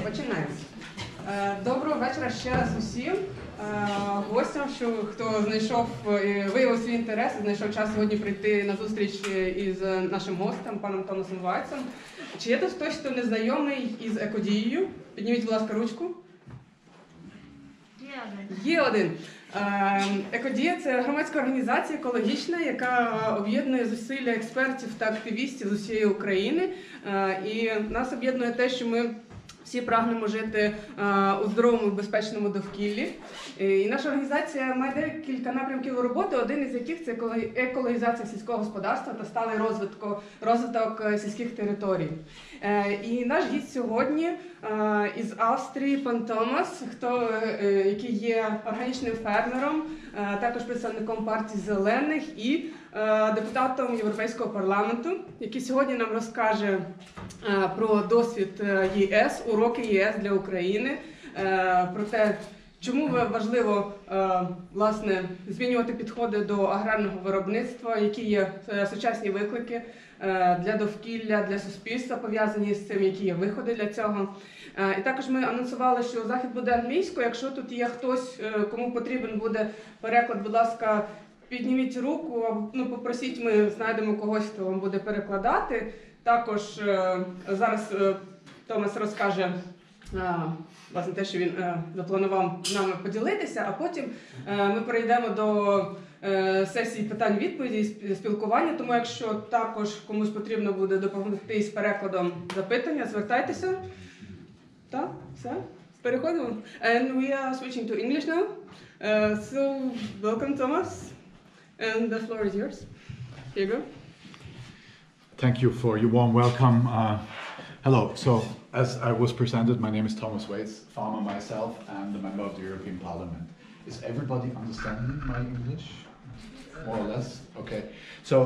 Починаємо. Доброго вечора ще раз усім гостям, хто знайшов, виявив свій інтерес і знайшов час сьогодні прийти на зустріч із нашим гостем, паном Томасом Вайцем. Чи є тут хтось, хто не знайомий із Екодією? Підніміть, будь ласка, ручку. Є один. Екодія – це громадська організація екологічна, яка об'єднує зусилля експертів та активістів з усієї України. І нас об'єднує те, що ми всі прагнемо жити у здоровому і безпечному довкіллі. І наша організація має декілька напрямків роботи, один із яких – це екологізація сільського господарства та сталий розвиток сільських територій. І наш гість сьогодні із Австрії, пан Томас, який є органічним фермером, також представником партії «Зелених» і депутатом Європейського парламенту, який сьогодні нам розкаже про досвід ЄС, уроки ЄС для України, про те, чому важливо, власне, змінювати підходи до аграрного виробництва, які є сучасні виклики для довкілля, для суспільства, пов'язані з цим, які є виходи для цього. І також ми анонсували, що захід буде англійською. Якщо тут є хтось, кому потрібен буде переклад, будь ласка, підніміть руку, попросіть, ми знайдемо когось, хто вам буде перекладати. Також зараз Томас розкаже власне те, що він запланував з нами поділитися, а потім ми перейдемо до сесії питань-відповіді і спілкування. Тому якщо також комусь потрібно буде допомогти із перекладом запитання, звертайтеся. Так, все, переходимо. And we are switching to English now. So, welcome, Thomas. And the floor is yours. Here you go. Thank you for your warm welcome. Hello. So, as I was presented, my name is Tомас Вайц, farmer myself, and a member of the European Parliament. Is everybody understanding my English? More or less? Okay. So,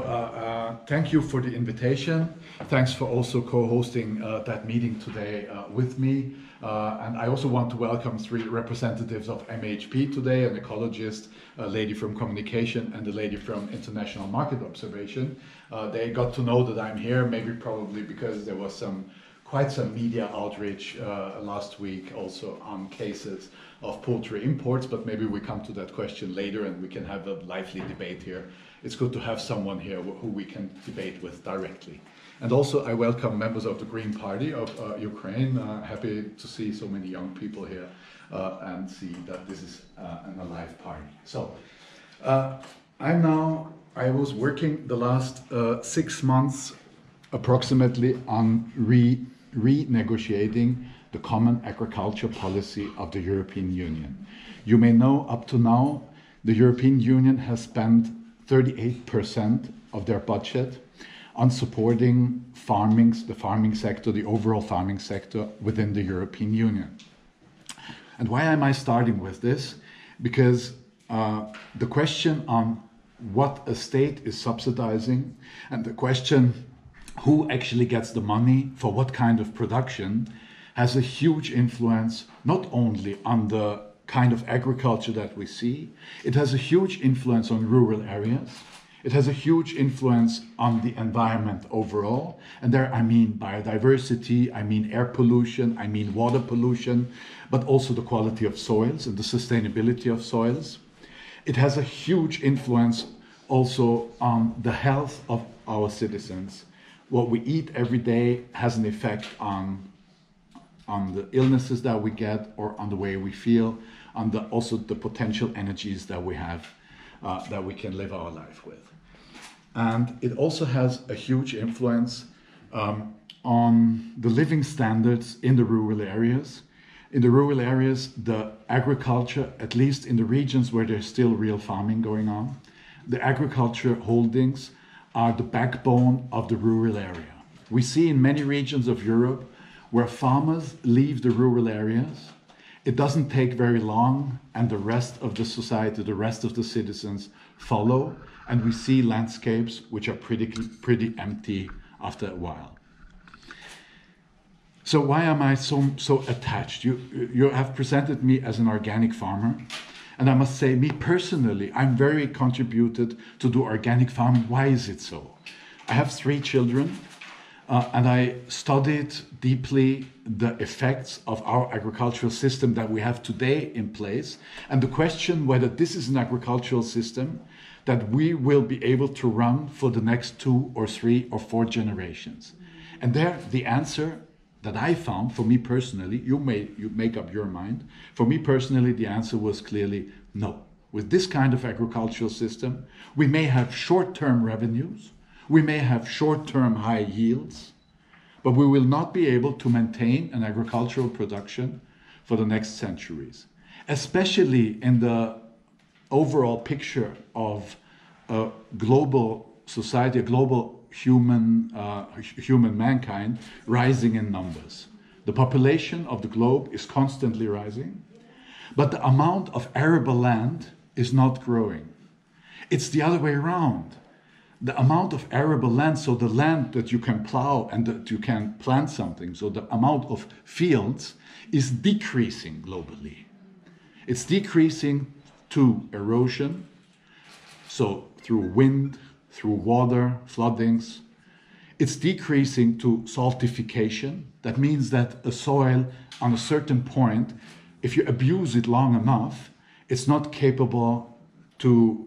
thank you for the invitation. Thanks for also co-hosting that meeting today with me. And I also want to welcome three representatives of MHP today, an ecologist, a lady from communication, and a lady from international market observation. They got to know that I'm here, maybe probably because there was quite some media outreach last week also on cases of poultry imports, but maybe we come to that question later and we can have a lively debate here. It's good to have someone here who we can debate with directly. And also I welcome members of the Green Party of Ukraine. Happy to see so many young people here and see that this is an alive party. So I was working the last 6 months approximately on renegotiating the common agriculture policy of the European Union. You may know up to now the European Union has spent 38% of their budget on supporting the farming sector, the overall farming sector within the European Union. And why am I starting with this? Because the question on what a state is subsidizing and the question who actually gets the money for what kind of production has a huge influence not only on the kind of agriculture that we see, it has a huge influence on rural areas. It has a huge influence on the environment overall. And there I mean biodiversity, I mean air pollution, I mean water pollution, but also the quality of soils and the sustainability of soils. It has a huge influence also on the health of our citizens. What we eat every day has an effect on the illnesses that we get or on the way we feel, on also the potential energies that we have that we can live our life with. And it also has a huge influence on the living standards in the rural areas. In the rural areas, the agriculture, at least in the regions where there's still real farming going on, the agriculture holdings are the backbone of the rural area. We see in many regions of Europe where farmers leave the rural areas. It doesn't take very long and the rest of the society, the rest of the citizens follow, and we see landscapes which are pretty empty after a while. So why am I so attached? You have presented me as an organic farmer. And I must say, me personally, I'm very contributed to do organic farming. Why is it so? I have 3 children. and I studied deeply the effects of our agricultural system that we have today in place, and the question whether this is an agricultural system that we will be able to run for the next 2 or 3 or 4 generations. And there, the answer that I found, for me personally, you make up your mind, for me personally, the answer was clearly no. With this kind of agricultural system, we may have short-term revenues, we may have short-term high yields, but we will not be able to maintain an agricultural production for the next centuries, especially in the overall picture of a global society, a global human mankind rising in numbers. The population of the globe is constantly rising, but the amount of arable land is not growing. It's the other way around. The amount of arable land, so the land that you can plow and that you can plant something, so the amount of fields is decreasing globally. It's decreasing to erosion, so through wind, through water, floodings. It's decreasing to saltification. That means that a soil on a certain point, if you abuse it long enough, it's not capable to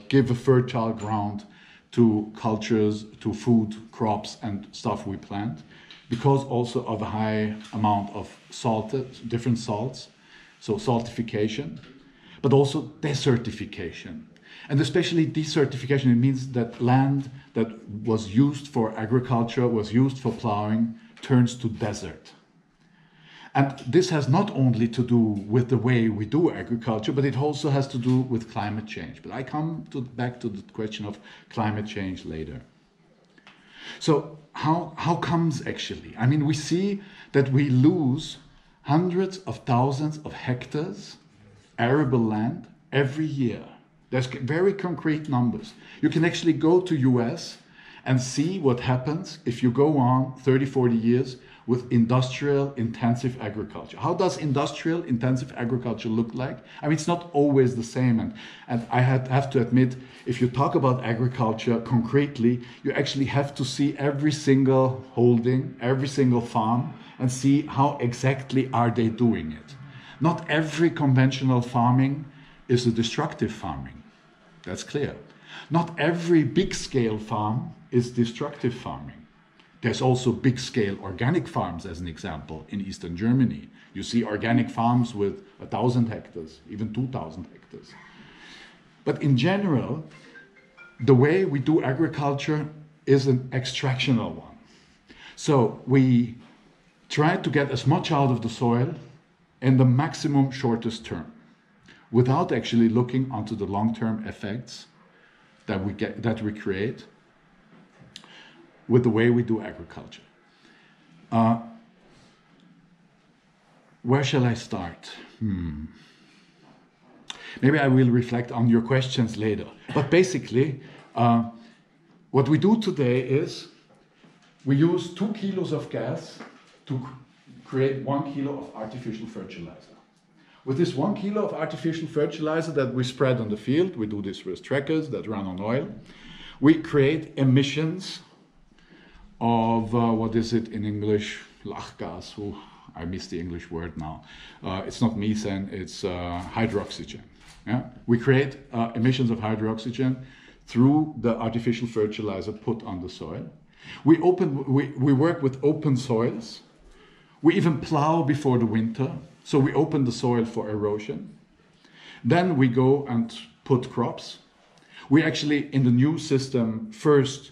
give a fertile ground to cultures, to food, crops, and stuff we plant, because also of a high amount of different salts, so saltification, but also desertification. And especially desertification, it means that land that was used for agriculture, was used for plowing, turns to desert. And this has not only to do with the way we do agriculture, but it also has to do with climate change. But I come back to the question of climate change later. So how comes actually? I mean, we see that we lose hundreds of thousands of hectares arable land every year. There's very concrete numbers. You can actually go to US and see what happens if you go on 30, 40 years with industrial intensive agriculture. How does industrial intensive agriculture look like? I mean, it's not always the same. And I have to admit, if you talk about agriculture concretely, you actually have to see every single holding, every single farm, and see how exactly are they doing it. Not every conventional farming is a destructive farming. That's clear. Not every big-scale farm is destructive farming. There's also big-scale organic farms, as an example, in Eastern Germany. You see organic farms with 1,000 hectares, even 2,000 hectares. But in general, the way we do agriculture is an extractional one. So we try to get as much out of the soil in the maximum shortest term, without actually looking onto the long-term effects that we create with the way we do agriculture. Where shall I start? Maybe I will reflect on your questions later. But basically, what we do today is we use 2 kilos of gas to create 1 kilo of artificial fertilizer. With this 1 kilo of artificial fertilizer that we spread on the field, we do this with trackers that run on oil, we create emissions of, what is it in English? Lachgas. Oh, I miss the English word now. It's not methane, it's hydroxygen. Yeah? We create emissions of hydroxygen through the artificial fertilizer put on the soil. We work with open soils. We even plow before the winter, so we open the soil for erosion. Then we go and put crops. We actually, in the new system, first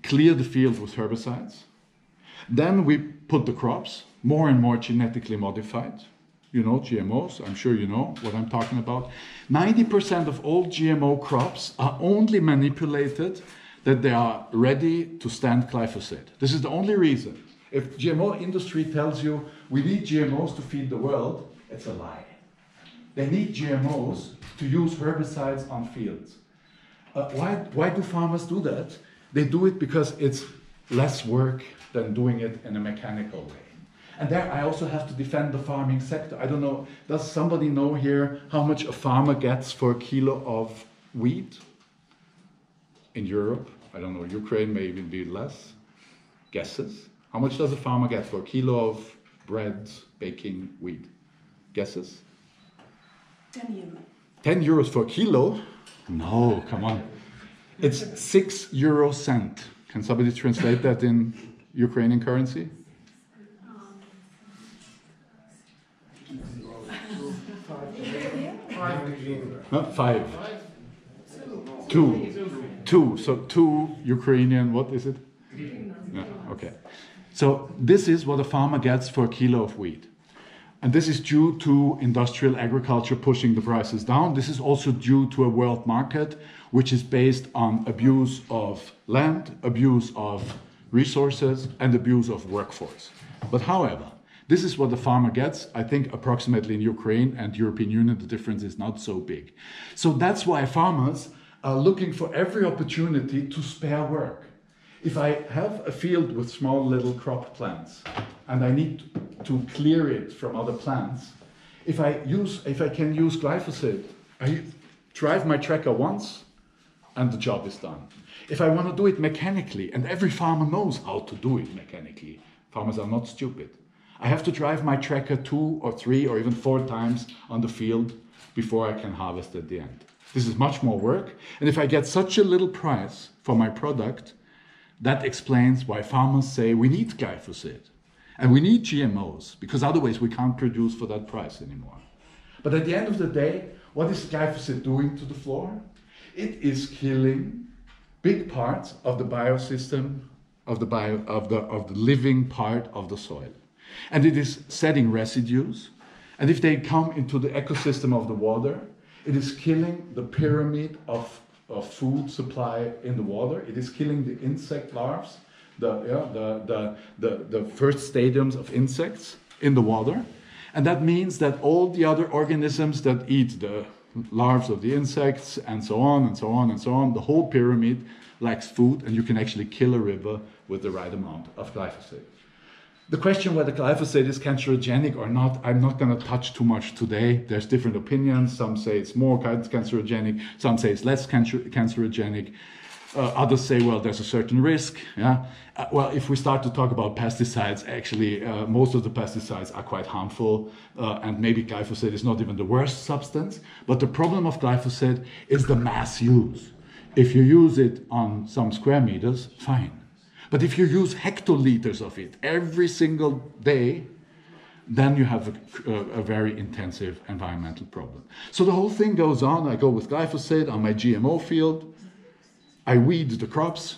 clear the field with herbicides. Then we put the crops, more and more genetically modified. You know, GMOs, I'm sure you know what I'm talking about. 90% of all GMO crops are only manipulated that they are ready to stand glyphosate. This is the only reason. If GMO industry tells you we need GMOs to feed the world, it's a lie. They need GMOs to use herbicides on fields. Why do farmers do that? They do it because it's less work than doing it in a mechanical way. And there I also have to defend the farming sector. I don't know, does somebody know here how much a farmer gets for a kilo of wheat in Europe? I don't know, Ukraine may even be less. Guesses? How much does a farmer get for a kilo of bread, baking, wheat? Guesses? 10 euro. 10 euros for a kilo? No, come on. It's 6 euro cent. Can somebody translate that in Ukrainian currency? No, 5. 2. So 2 Ukrainian, what is it? Yeah, okay. So this is what a farmer gets for a kilo of wheat. And this is due to industrial agriculture pushing the prices down. This is also due to a world market which is based on abuse of land, abuse of resources, and abuse of workforce. But however, this is what the farmer gets. I think approximately in Ukraine and European Union, the difference is not so big. So that's why farmers are looking for every opportunity to spare work. If I have a field with small little crop plants and I need to clear it from other plants, if I can use glyphosate, I drive my tractor once and the job is done. If I want to do it mechanically, and every farmer knows how to do it mechanically, farmers are not stupid. I have to drive my tractor 2 or 3 or even 4 times on the field before I can harvest at the end. This is much more work. And if I get such a little price for my product, that explains why farmers say we need glyphosate and we need GMOs, because otherwise we can't produce for that price anymore. But at the end of the day, what is glyphosate doing to the floor? It is killing big parts of the biosystem, of the living part of the soil. And it is setting residues. And if they come into the ecosystem of the water, it is killing the pyramid of food supply in the water. It is killing the insect larvae, the first stadiums of insects in the water. And that means that all the other organisms that eat the larvae of the insects and so on and so on and so on, the whole pyramid lacks food, and you can actually kill a river with the right amount of glyphosate. The question whether glyphosate is cancerogenic or not, I'm not going to touch too much today. There's different opinions. Some say it's more cancerogenic. Some say it's less cancerogenic. Others say, well, there's a certain risk. Yeah. Well, if we start to talk about pesticides, actually, most of the pesticides are quite harmful, and maybe glyphosate is not even the worst substance. But the problem of glyphosate is the mass use. If you use it on some square meters, fine. But if you use hectoliters of it every single day, then you have a very intensive environmental problem. So the whole thing goes on. I go with glyphosate on my GMO field. I weed the crops.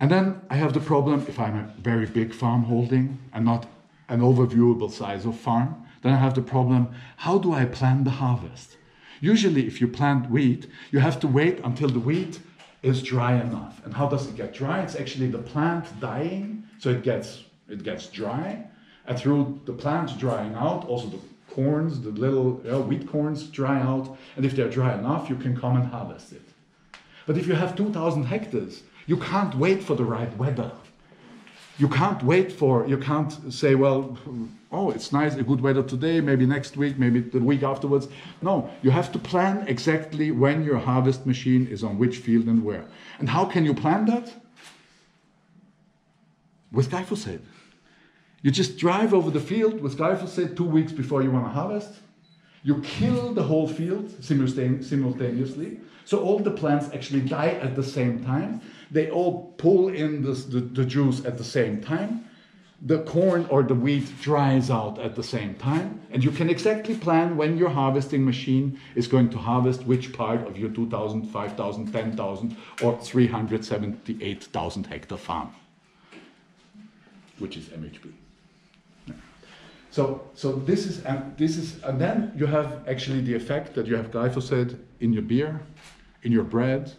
And then I have the problem, if I'm a very big farm holding and not an overviewable size of farm, then I have the problem, how do I plan the harvest? Usually if you plant wheat, you have to wait until the wheat is dry enough. And how does it get dry? It's actually the plant dying, so it gets dry. And through the plant drying out, also the corns, the little wheat corns dry out. And if they're dry enough, you can come and harvest it. But if you have 2,000 hectares, you can't wait for the right weather. You can't say, well, oh, it's nice, a good weather today, maybe next week, maybe the week afterwards. No, you have to plan exactly when your harvest machine is on which field and where. And how can you plan that? With glyphosate. You just drive over the field with glyphosate 2 weeks before you want to harvest. You kill the whole field simultaneously. So all the plants actually die at the same time. They all pull in the juice at the same time. The corn or the wheat dries out at the same time. And you can exactly plan when your harvesting machine is going to harvest which part of your 2,000, 5,000, 10,000 or 378,000 hectare farm, which is MHP. So this is, and then you have actually the effect that you have glyphosate in your beer, in your bread,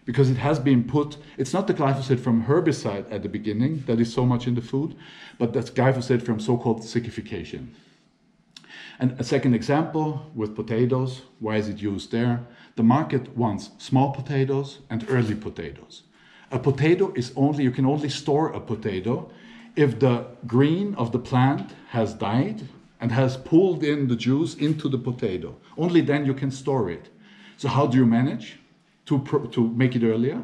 because it has been put, it's not the glyphosate from herbicide at the beginning that is so much in the food, but that's glyphosate from so-called sickification. And a second example with potatoes, why is it used there? The market wants small potatoes and early potatoes. A potato is only, you can only store a potato if the green of the plant has died and has pulled in the juice into the potato. Only then you can store it. So how do you manage to make it earlier?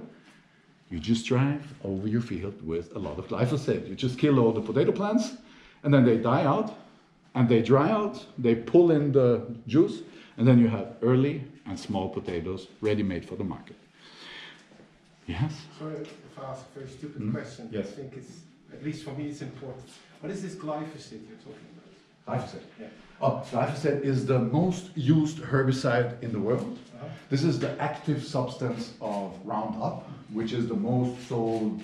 You just drive over your field with a lot of glyphosate. You just kill all the potato plants, and then they die out, and they dry out, they pull in the juice, and then you have early and small potatoes ready-made for the market. Yes? Sorry if I ask a very stupid question. Yes. I think it's, at least for me, it's important. What is this glyphosate you're talking about? Glyphosate. Yeah. Oh, glyphosate is the most used herbicide in the world. This is the active substance of Roundup, which is the most sold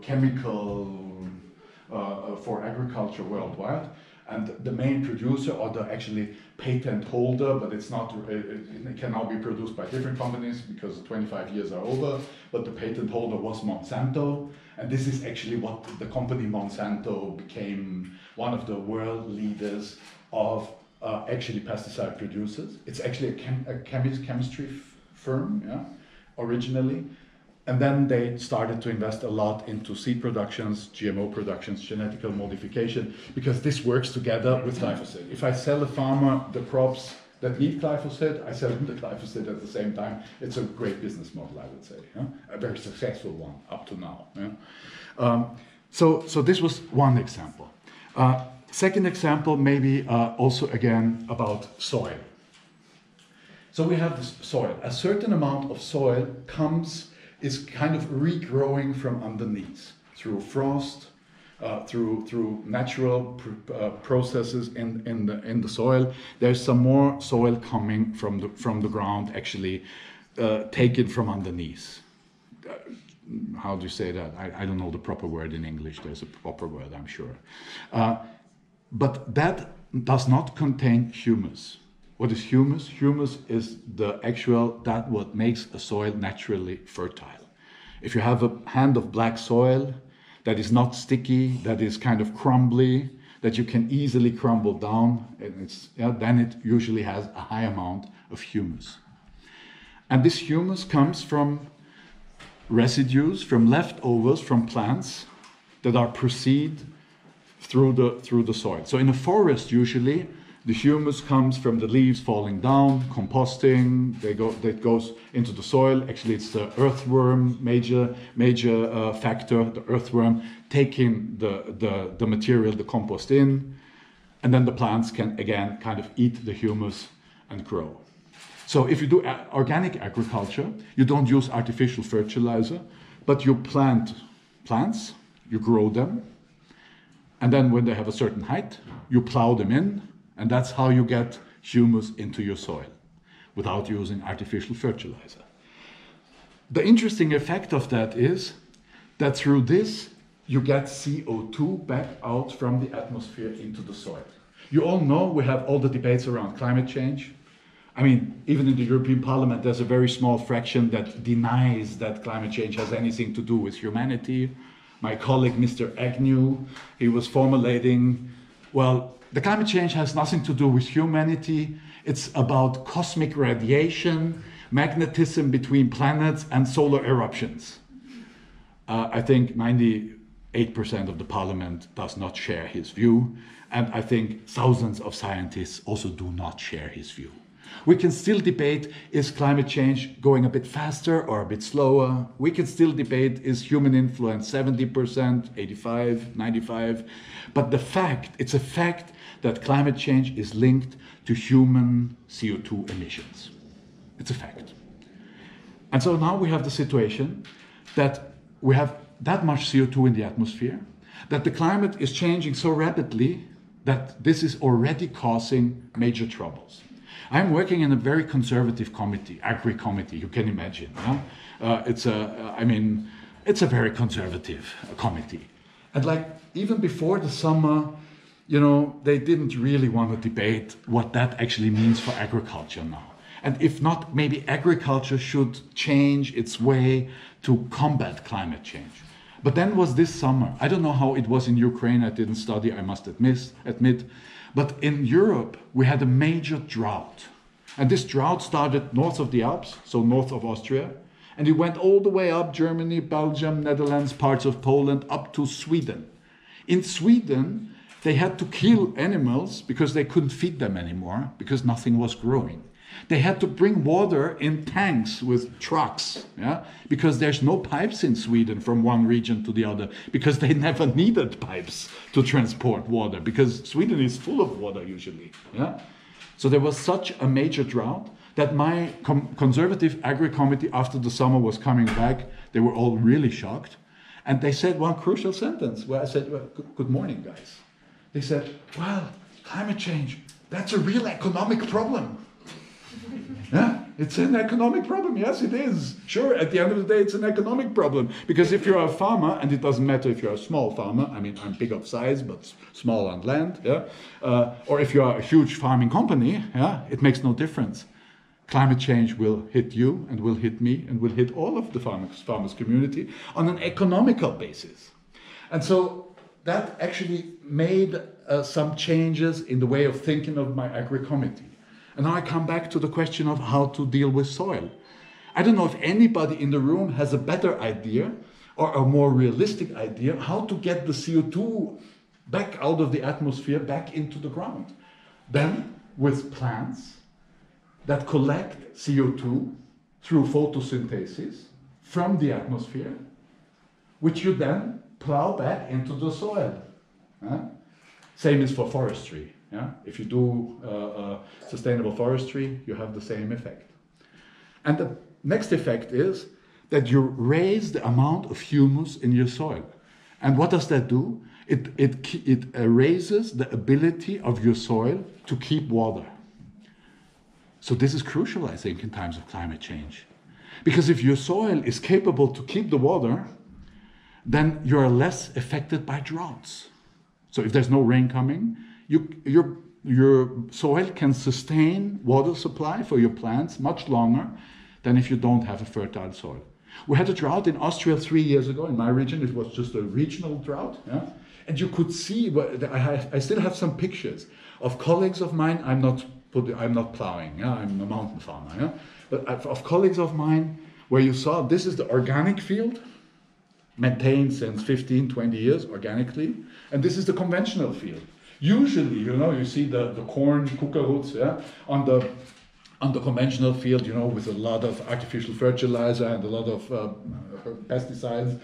chemical for agriculture worldwide. And the main producer, or the actually patent holder, but it's not, it can now be produced by different companies because 25 years are over, but the patent holder was Monsanto. And this is actually what the company Monsanto became one of the world leaders of actually pesticide producers. It's actually a chemistry firm, yeah, originally. And then they started to invest a lot into seed productions, GMO productions, genetical modification, because this works together with glyphosate. If I sell a farmer the crops that need glyphosate, I sell them the glyphosate at the same time. It's a great business model, I would say. Yeah? A very successful one up to now. Yeah? So this was one example. Second example, maybe also again about soil. So we have this soil. A certain amount of soil is kind of regrowing from underneath through frost, through natural processes in the soil. There's some more soil coming from the ground, actually taken from underneath. How do you say that? I don't know the proper word in English. There's a proper word, I'm sure. But that does not contain humus. What is humus? Humus is what makes a soil naturally fertile. If you have a hand of black soil that is not sticky, that is kind of crumbly, that you can easily crumble down, then it usually has a high amount of humus. And this humus comes from residues, from leftovers from plants that are proceed through the soil. So in a forest, usually, the humus comes from the leaves falling down, composting, that goes into the soil. Actually, it's the earthworm, major factor, the earthworm taking the material, the compost in, and then the plants can again kind of eat the humus and grow. So if you do organic agriculture, you don't use artificial fertilizer, but you plant plants, you grow them, and then when they have a certain height, you plow them in, and that's how you get humus into your soil without using artificial fertilizer. The interesting effect of that is that through this, you get CO2 back out from the atmosphere into the soil. You all know we have all the debates around climate change. I mean, even in the European Parliament, there's a very small fraction that denies that climate change has anything to do with humanity. My colleague, Mr. Agnew, he was formulating, well, the climate change has nothing to do with humanity. It's about cosmic radiation, magnetism between planets, and solar eruptions. I think 98% of the parliament does not share his view, and I think thousands of scientists also do not share his view. We can still debate, is climate change going a bit faster or a bit slower? We can still debate, is human influence 70%, 85, 95? But it's a fact that climate change is linked to human CO2 emissions. It's a fact. And so now we have the situation that we have that much CO2 in the atmosphere, that the climate is changing so rapidly that this is already causing major troubles. I'm working in a very conservative committee, agri-committee, you can imagine. Yeah? It's a very conservative committee. And even before the summer, they didn't really want to debate what that actually means for agriculture now. And if not, maybe agriculture should change its way to combat climate change. But then was this summer. I don't know how it was in Ukraine. I didn't study, I must admit. But in Europe, we had a major drought. And this drought started north of the Alps, so north of Austria. And it went all the way up Germany, Belgium, Netherlands, parts of Poland, up to Sweden. In Sweden, they had to kill animals because they couldn't feed them anymore, because nothing was growing. They had to bring water in tanks with trucks, yeah, because there's no pipes in Sweden from one region to the other, because they never needed pipes to transport water, because Sweden is full of water usually, yeah. So there was such a major drought that my conservative agri-committee, after the summer was coming back, they were all really shocked. And they said one crucial sentence where I said, well, good morning, guys. They said, well, climate change, that's a real economic problem. Yeah, it's an economic problem. Yes, it is. Sure, at the end of the day, it's an economic problem. Because if you're a farmer, and it doesn't matter if you're a small farmer, I mean, I'm big of size, but small on land, yeah, or if you're a huge farming company, yeah, it makes no difference. Climate change will hit you, and will hit me, and will hit all of the farmers community on an economical basis. And so that actually made some changes in the way of thinking of my agri-committee. And now I come back to the question of how to deal with soil. I don't know if anybody in the room has a better idea or a more realistic idea how to get the CO2 back out of the atmosphere, back into the ground. Then with plants that collect CO2 through photosynthesis from the atmosphere, which you then plow back into the soil. Same is for forestry. Yeah? If you do sustainable forestry, you have the same effect. And the next effect is that you raise the amount of humus in your soil. And what does that do? It raises the ability of your soil to keep water. So this is crucial, I think, in times of climate change. Because if your soil is capable to keep the water, then you're less affected by droughts. So if there's no rain coming, your soil can sustain water supply for your plants much longer than if you don't have a fertile soil. We had a drought in Austria 3 years ago. In my region, it was just a regional drought. Yeah? And you could see, I still have some pictures of colleagues of mine. I'm not plowing, yeah? I'm a mountain farmer. Yeah? But of colleagues of mine, where you saw this is the organic field, maintained since 15, 20 years organically, and this is the conventional field. Usually, you see the corn, kukaroots, yeah, on the conventional field, with a lot of artificial fertilizer and a lot of pesticides,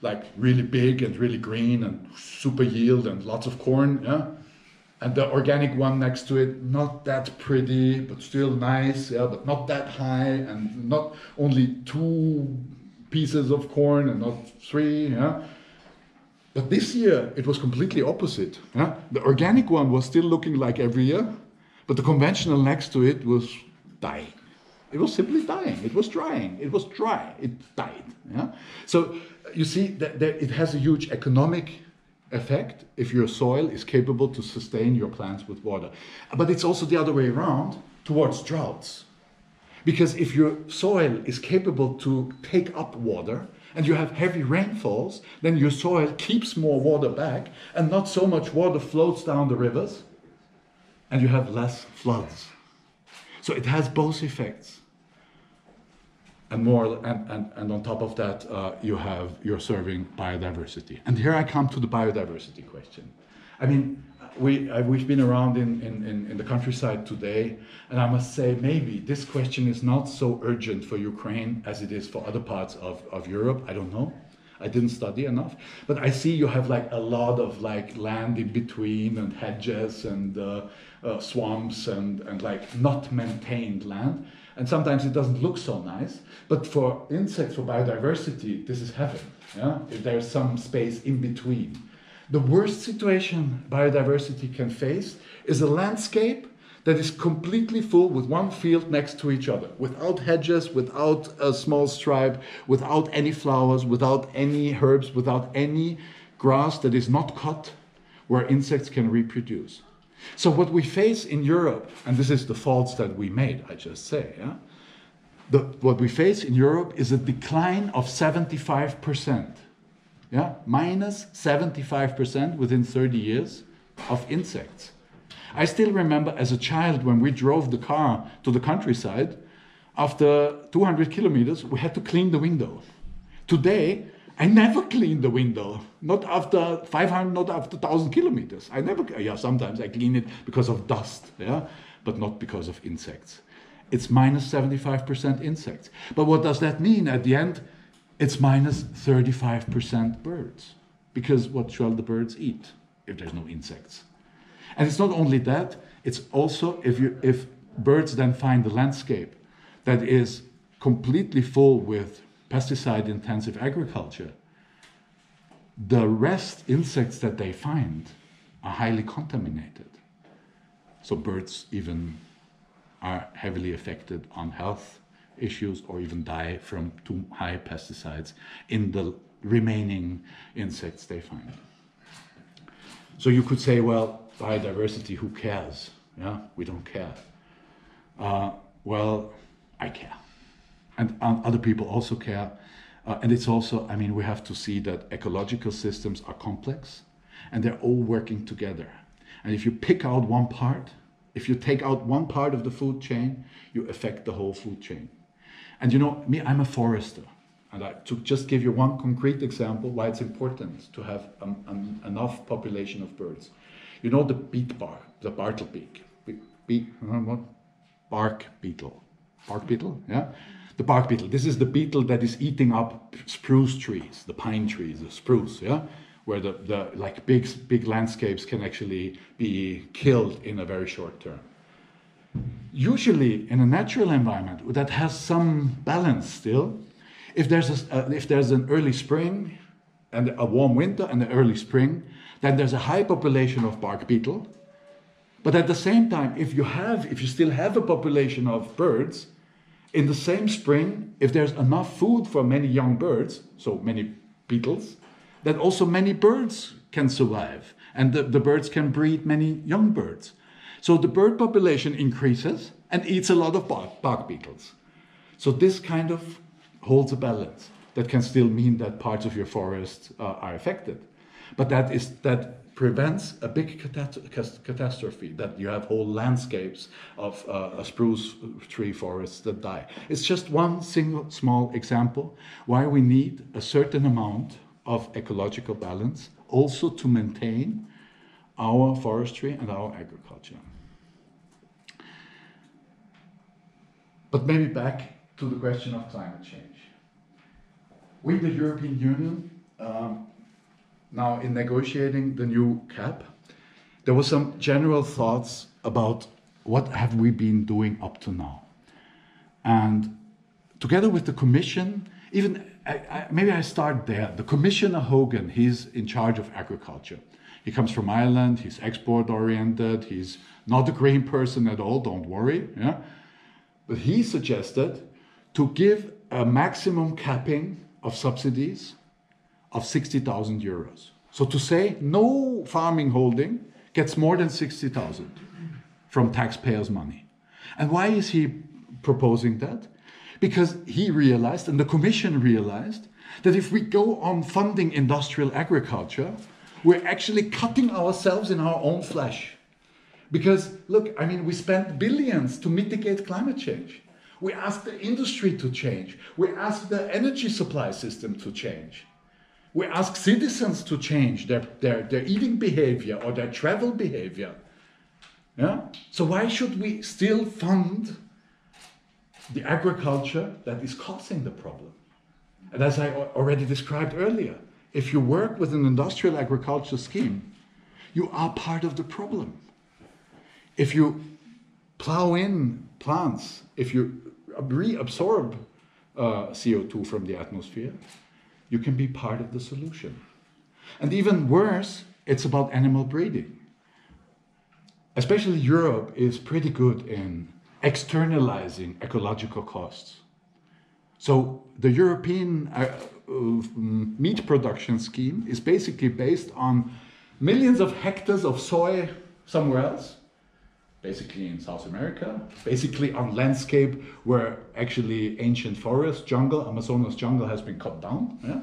like really big and really green and super yield and lots of corn, yeah. And the organic one next to it, not that pretty, but still nice, yeah, but not that high, and not only 2 pieces of corn and not 3, yeah. But this year, it was completely opposite. Yeah? The organic one was still looking like every year, but the conventional next to it was dying. It was simply dying. It was drying. It was dry. It died. Yeah? So you see that it has a huge economic effect if your soil is capable to sustain your plants with water. But it's also the other way around towards droughts. Because if your soil is capable to take up water, and you have heavy rainfalls, then your soil keeps more water back, and not so much water floats down the rivers, and you have less floods. So it has both effects. And more, and on top of that, you're serving biodiversity. And here I come to the biodiversity question. I mean, we've been around in the countryside today, and I must say maybe this question is not so urgent for Ukraine as it is for other parts of Europe. I don't know. I didn't study enough. But I see you have like a lot of like land in between and hedges and swamps and like not maintained land. And sometimes it doesn't look so nice. But for insects, for biodiversity, this is heaven. Yeah? If there's some space in between. The worst situation biodiversity can face is a landscape that is completely full with one field next to each other, without hedges, without a small stripe, without any flowers, without any herbs, without any grass that is not cut, where insects can reproduce. So what we face in Europe, and this is the faults that we made, I just say, yeah? What we face in Europe is a decline of 75%. Yeah, minus 75% within 30 years of insects. I still remember as a child when we drove the car to the countryside, after 200 kilometers, we had to clean the window. Today, I never clean the window. Not after 500, not after 1,000 kilometers. I never, yeah, sometimes I clean it because of dust, yeah, but not because of insects. it's minus 75% insects. But what does that mean? At the end, it's minus 35% birds. Because what shall the birds eat if there's no insects? And it's not only that, it's also if birds then find a landscape that is completely full with pesticide-intensive agriculture, the rest insects that they find are highly contaminated. So birds even are heavily affected on health issues or even die from too high pesticides in the remaining insects they find. So you could say, well, biodiversity, who cares? Yeah, we don't care. Well, I care. And other people also care. And it's also, I mean, we have to see that ecological systems are complex and they're all working together. And if you pick out one part, if you take out one part of the food chain, you affect the whole food chain. And you know, me, I'm a forester. And to just give you one concrete example why it's important to have enough population of birds. You know the beet bark, the bartlebeak, what? Bark beetle. Bark beetle, yeah? The bark beetle. This is the beetle that is eating up spruce trees, the pine trees, the spruce, yeah? Where the like big landscapes can actually be killed in a very short term. Usually in a natural environment that has some balance still, if there's an early spring and a warm winter and an early spring, then there's a high population of bark beetle. But at the same time, if you still have a population of birds, in the same spring, if there's enough food for many young birds, so many beetles, then also many birds can survive. And the birds can breed many young birds. So the bird population increases and eats a lot of bark beetles. So this kind of holds a balance. That can still mean that parts of your forest are affected. But that prevents a big catastrophe, that you have whole landscapes of spruce tree forests that die. It's just one single small example why we need a certain amount of ecological balance also to maintain our forestry and our agriculture. But maybe back to the question of climate change. With the European Union, now in negotiating the new CAP, there were some general thoughts about what have we been doing up to now. And together with the Commission, maybe I start there. The Commissioner Hogan, he's in charge of agriculture. He comes from Ireland, he's export-oriented, he's not a green person at all, don't worry. Yeah? But he suggested to give a maximum capping of subsidies of 60,000 euros. So to say no farming holding gets more than 60,000 from taxpayers' money. And why is he proposing that? Because he realized, and the Commission realized, that if we go on funding industrial agriculture, we're actually cutting ourselves in our own flesh. Because, look, I mean, we spent billions to mitigate climate change. We ask the industry to change. We ask the energy supply system to change. We ask citizens to change their eating behavior or their travel behavior. Yeah? So why should we still fund the agriculture that is causing the problem? And as I already described earlier, if you work with an industrial agriculture scheme, you are part of the problem. If you plow in plants, if you reabsorb CO2 from the atmosphere, you can be part of the solution. And even worse, it's about animal breeding. Especially Europe is pretty good in externalizing ecological costs. So the European meat production scheme is basically based on millions of hectares of soy somewhere else, basically in South America, basically on landscape where actually ancient forest, jungle, Amazonas jungle has been cut down. Yeah?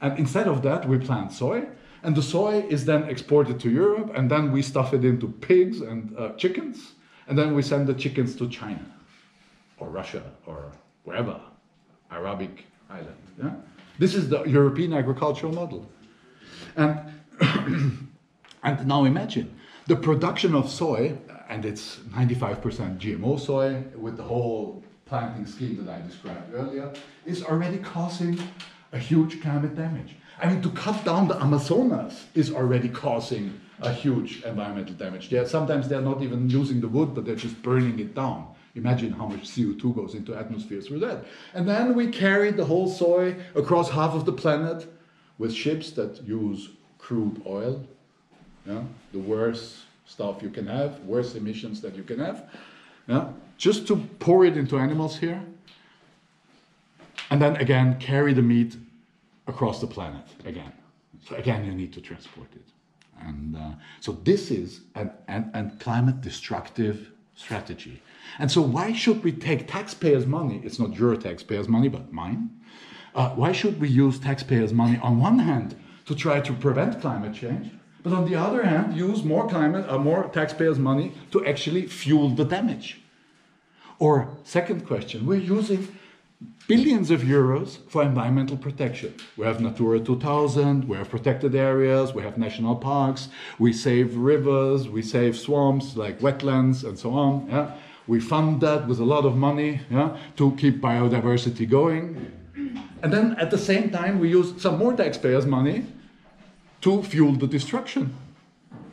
And instead of that, we plant soy, and the soy is then exported to Europe, and then we stuff it into pigs and chickens, and then we send the chickens to China, or Russia, or wherever, Arabic island. Yeah? This is the European agricultural model. And, and now imagine, the production of soy and it's 95% GMO soy with the whole planting scheme that I described earlier, is already causing a huge climate damage. I mean, to cut down the Amazonas is already causing a huge environmental damage. Sometimes they're not even using the wood, but they're just burning it down. Imagine how much CO2 goes into atmosphere through that. And then we carry the whole soy across half of the planet with ships that use crude oil, the worst stuff you can have, worst emissions that you can have, just to pour it into animals here, and then again carry the meat across the planet again. So again, you need to transport it. And so this is a climate destructive strategy. And so why should we take taxpayers' money? It's not your taxpayers' money, but mine. Why should we use taxpayers' money on one hand to try to prevent climate change, but on the other hand use more taxpayers' money to actually fuel the damage? Or second question, we're using billions of euros for environmental protection. We have Natura 2000, we have protected areas, we have national parks, we save rivers, we save swamps like wetlands and so on. Yeah? We fund that with a lot of money, to keep biodiversity going. And then at the same time we use some more taxpayers' money to fuel the destruction.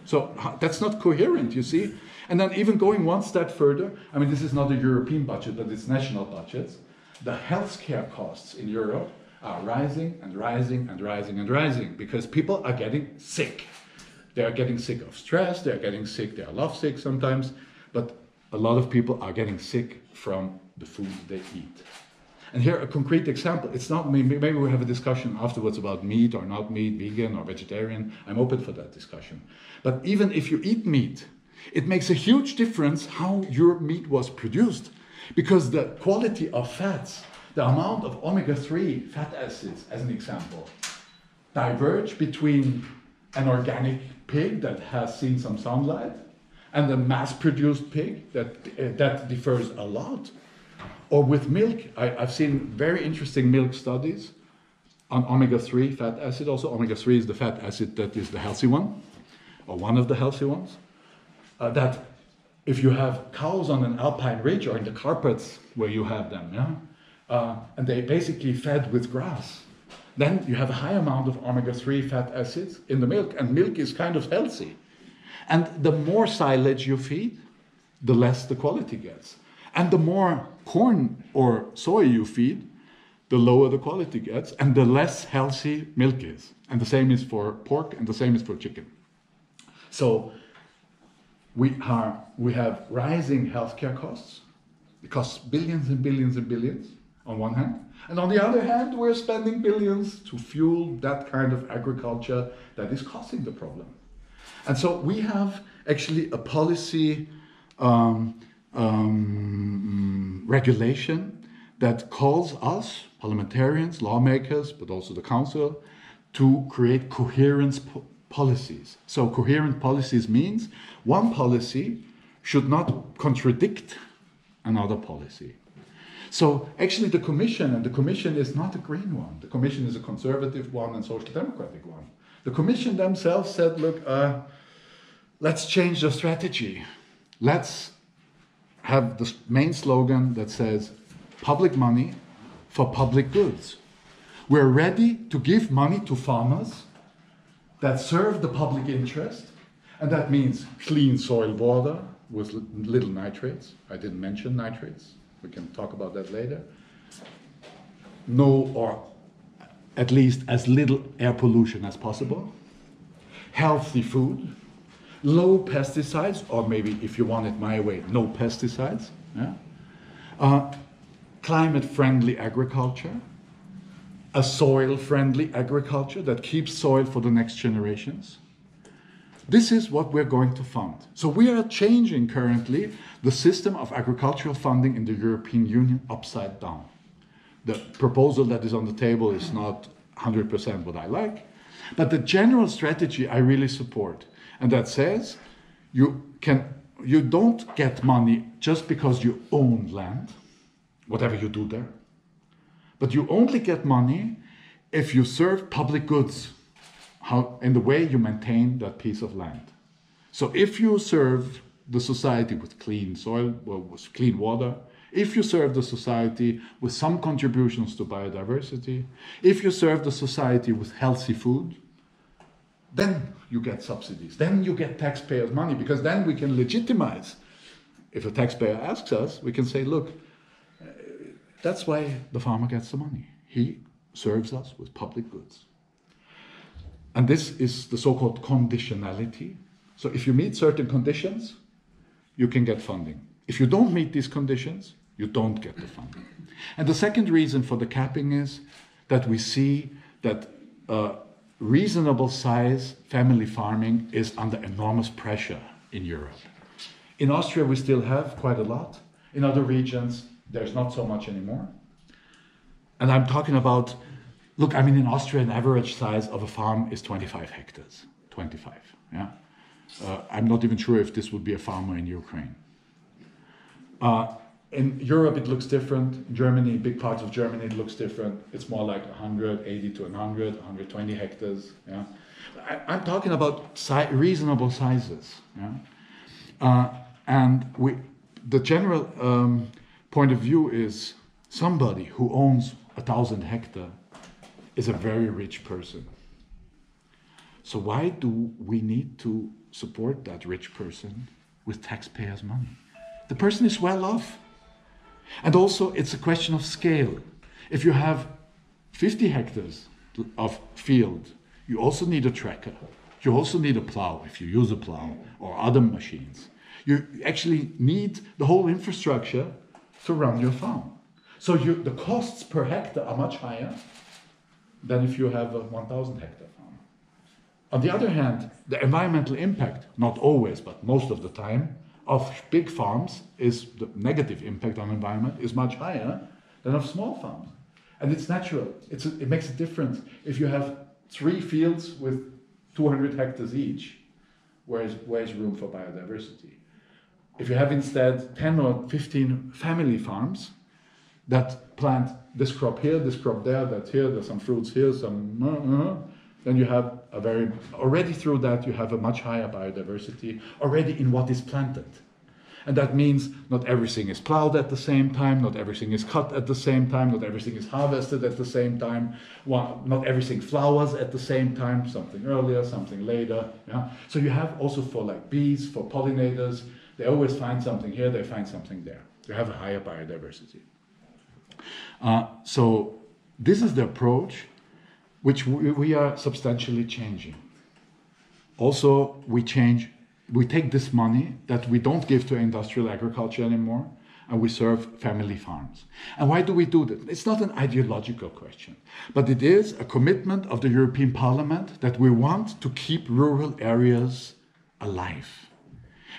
So that's not coherent, you see. And then even going one step further, I mean, this is not a European budget, but it's national budgets. The healthcare costs in Europe are rising and rising and rising and rising because people are getting sick. They are getting sick of stress, they are getting sick, they are lovesick sometimes, but a lot of people are getting sick from the food they eat. And here a concrete example, it's not, maybe we'll have a discussion afterwards about meat or not meat, vegan or vegetarian. I'm open for that discussion. But even if you eat meat, it makes a huge difference how your meat was produced. Because the quality of fats, the amount of omega-3 fat acids, as an example, diverge between an organic pig that has seen some sunlight and a mass-produced pig that differs a lot. Or with milk, I've seen very interesting milk studies on omega-3 fat acid. Also, omega-3 is the fat acid that is the healthy one, or one of the healthy ones. That if you have cows on an alpine ridge or in the carpets where you have them, and they basically fed with grass, then you have a high amount of omega-3 fat acids in the milk, and milk is kind of healthy. And the more silage you feed, the less the quality gets. And the more corn or soy you feed, the lower the quality gets, and the less healthy milk is. And the same is for pork, and the same is for chicken. So we have rising healthcare costs. It costs billions and billions and billions on one hand. And on the other hand, we're spending billions to fuel that kind of agriculture that is causing the problem. And so we have actually a policy regulation that calls us, parliamentarians, lawmakers, but also the council, to create coherent policies. So coherent policies means one policy should not contradict another policy. So actually the Commission is not a green one. The Commission is a conservative one and social democratic one. The Commission themselves said, look, let's change the strategy. Let's have the main slogan that says, public money for public goods. We're ready to give money to farmers that serve the public interest, and that means clean soil water with little nitrates. I didn't mention nitrates. We can talk about that later. No, or at least as little air pollution as possible. Healthy food. Low pesticides, or maybe if you want it my way, no pesticides. Yeah? Climate-friendly agriculture. A soil-friendly agriculture that keeps soil for the next generations. This is what we're going to fund. So we are changing currently the system of agricultural funding in the European Union upside down. The proposal that is on the table is not 100% what I like, but the general strategy I really support. And that says you don't get money just because you own land, whatever you do there. But you only get money if you serve public goods in the way you maintain that piece of land. So if you serve the society with clean soil, with clean water, if you serve the society with some contributions to biodiversity, if you serve the society with healthy food, then you get subsidies. Then you get taxpayers' money, because then we can legitimize. If a taxpayer asks us, we can say, look, that's why the farmer gets the money. He serves us with public goods. And this is the so-called conditionality. So if you meet certain conditions, you can get funding. If you don't meet these conditions, you don't get the funding. And the second reason for the capping is that we see that reasonable size family farming is under enormous pressure in Europe. In Austria, we still have quite a lot. In other regions, there's not so much anymore. And I'm talking about, look, I mean, in Austria, an average size of a farm is 25 hectares. 25, yeah? I'm not even sure if this would be a farmer in Ukraine. In Europe, it looks different. In Germany, big parts of Germany, it looks different. It's more like 180 to 100, 120 hectares. Yeah, I'm talking about reasonable sizes. Yeah, and the general point of view is somebody who owns 1,000 hectares is a very rich person. So why do we need to support that rich person with taxpayers' money? The person is well off. And also, it's a question of scale. If you have 50 hectares of field, you also need a tracker. You also need a plow, if you use a plow, or other machines. You actually need the whole infrastructure to run your farm. So the costs per hectare are much higher than if you have a 1,000 hectare farm. On the other hand, the environmental impact, not always, but most of the time, of big farms is the negative impact on the environment is much higher than of small farms. And it's natural. It makes a difference. If you have 3 fields with 200 hectares each, where's room for biodiversity? If you have instead 10 or 15 family farms that plant this crop here, this crop there, that here, there's some fruits here, then you have already through that you have a much higher biodiversity already in what is planted. And that means not everything is plowed at the same time, not everything is cut at the same time, not everything is harvested at the same time, not everything flowers at the same time, something earlier, something later. Yeah? So you have also for like bees, for pollinators, they always find something here, they find something there. You have a higher biodiversity. So this is the approach which we are substantially changing. Also, we take this money that we don't give to industrial agriculture anymore, and we serve family farms. And why do we do that? It's not an ideological question, but it is a commitment of the European Parliament that we want to keep rural areas alive.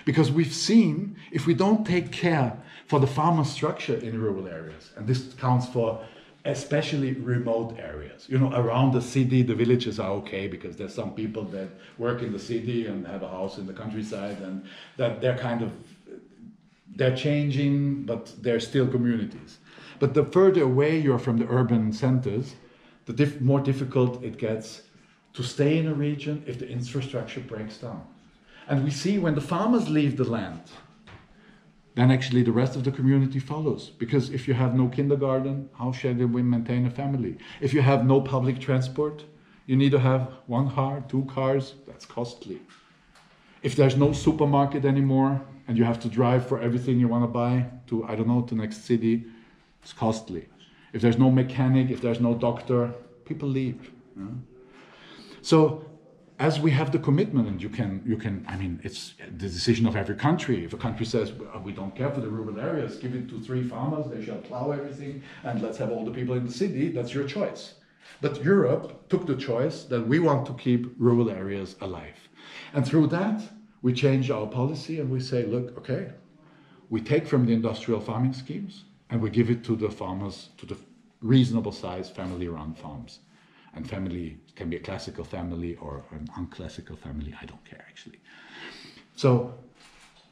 Because we've seen, if we don't take care for the farmer structure in rural areas, and this counts for especially remote areas. You know, around the city, the villages are okay because there's some people that work in the city and have a house in the countryside, and that they're changing, but they're still communities. But the further away you're from the urban centers, the more difficult it gets to stay in a region if the infrastructure breaks down. And we see when the farmers leave the land, then actually the rest of the community follows. Because if you have no kindergarten, how shall we maintain a family? If you have no public transport, you need to have 1 car, 2 cars, that's costly. If there's no supermarket anymore, and you have to drive for everything you want to buy to, I don't know, to the next city, it's costly. If there's no mechanic, if there's no doctor, people leave. You know? So, as we have the commitment, and you can, I mean, it's the decision of every country. If a country says, we don't care for the rural areas, give it to 3 farmers, they shall plow everything, and let's have all the people in the city, that's your choice. But Europe took the choice that we want to keep rural areas alive. And through that, we change our policy and we say, look, okay, we take from the industrial farming schemes and we give it to the farmers, to the reasonable size family-run farms. And family can be a classical family or an unclassical family, I don't care actually. So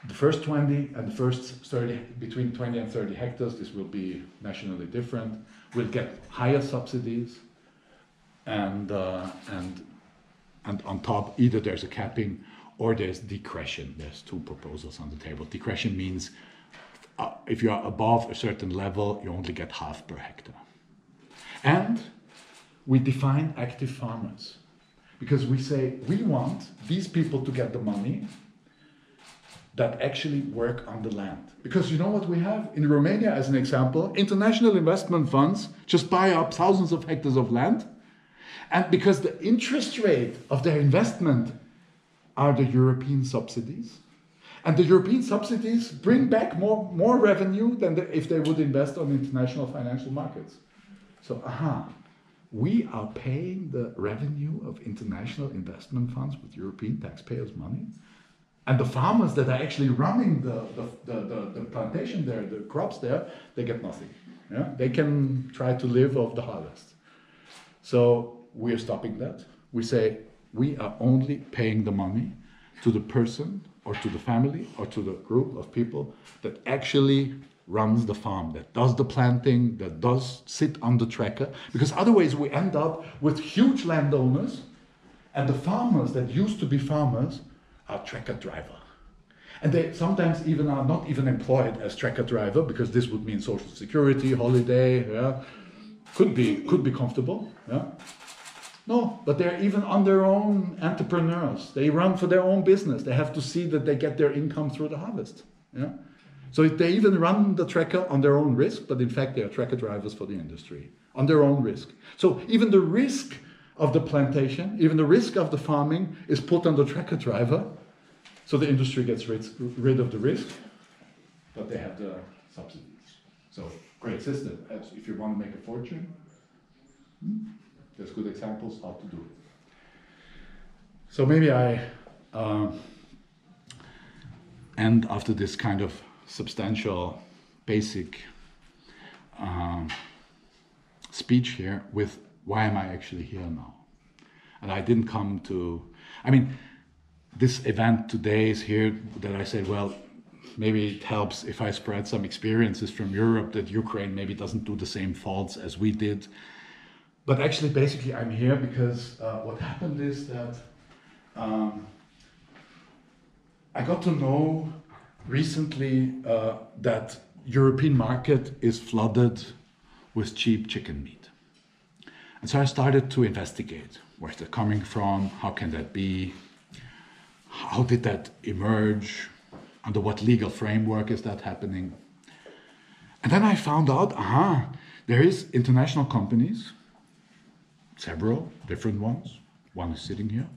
the first 20 and the first 30, between 20 and 30 hectares, this will be nationally different, will get higher subsidies, and on top either there's a capping or there's decretion. There's two proposals on the table. Decretion means if you are above a certain level, you only get half per hectare. And we define active farmers because we say we want these people to get the money that actually work on the land. Because you know what we have? In Romania, as an example, international investment funds just buy up thousands of hectares of land. And because the interest rate of their investment are the European subsidies. And the European subsidies bring back more revenue than if they would invest on international financial markets. So, we are paying the revenue of international investment funds with European taxpayers' money. And the farmers that are actually running the plantation there, the crops there, they get nothing. Yeah? They can try to live off the harvest. So we are stopping that. We say we are only paying the money to the person or to the family or to the group of people that actually runs the farm, that does the planting, that does sit on the tracker. Because otherwise we end up with huge landowners and the farmers that used to be farmers are tracker driver. And they sometimes even are not even employed as tracker driver because this would mean social security, holiday, yeah. Could be comfortable, yeah. No, but they're even on their own entrepreneurs. They run for their own business. They have to see that they get their income through the harvest, yeah. So they even run the tracker on their own risk, but in fact they are tracker drivers for the industry, on their own risk. So even the risk of the plantation, even the risk of the farming is put on the tracker driver. So the industry gets rid of the risk, but they have the subsidies. So great system. If you want to make a fortune, there's good examples how to do it. So maybe I end after this kind of substantial, basic speech here with why am I actually here now? And I didn't come to, I mean, this event today is here that I said, well, maybe it helps if I spread some experiences from Europe that Ukraine maybe doesn't do the same faults as we did. But actually, basically, I'm here because what happened is that I got to know recently that European market is flooded with cheap chicken meat. And so I started to investigate. Where's that coming from? How can that be? How did that emerge? Under what legal framework is that happening? And then I found out, there is international companies, several different ones, one is sitting here,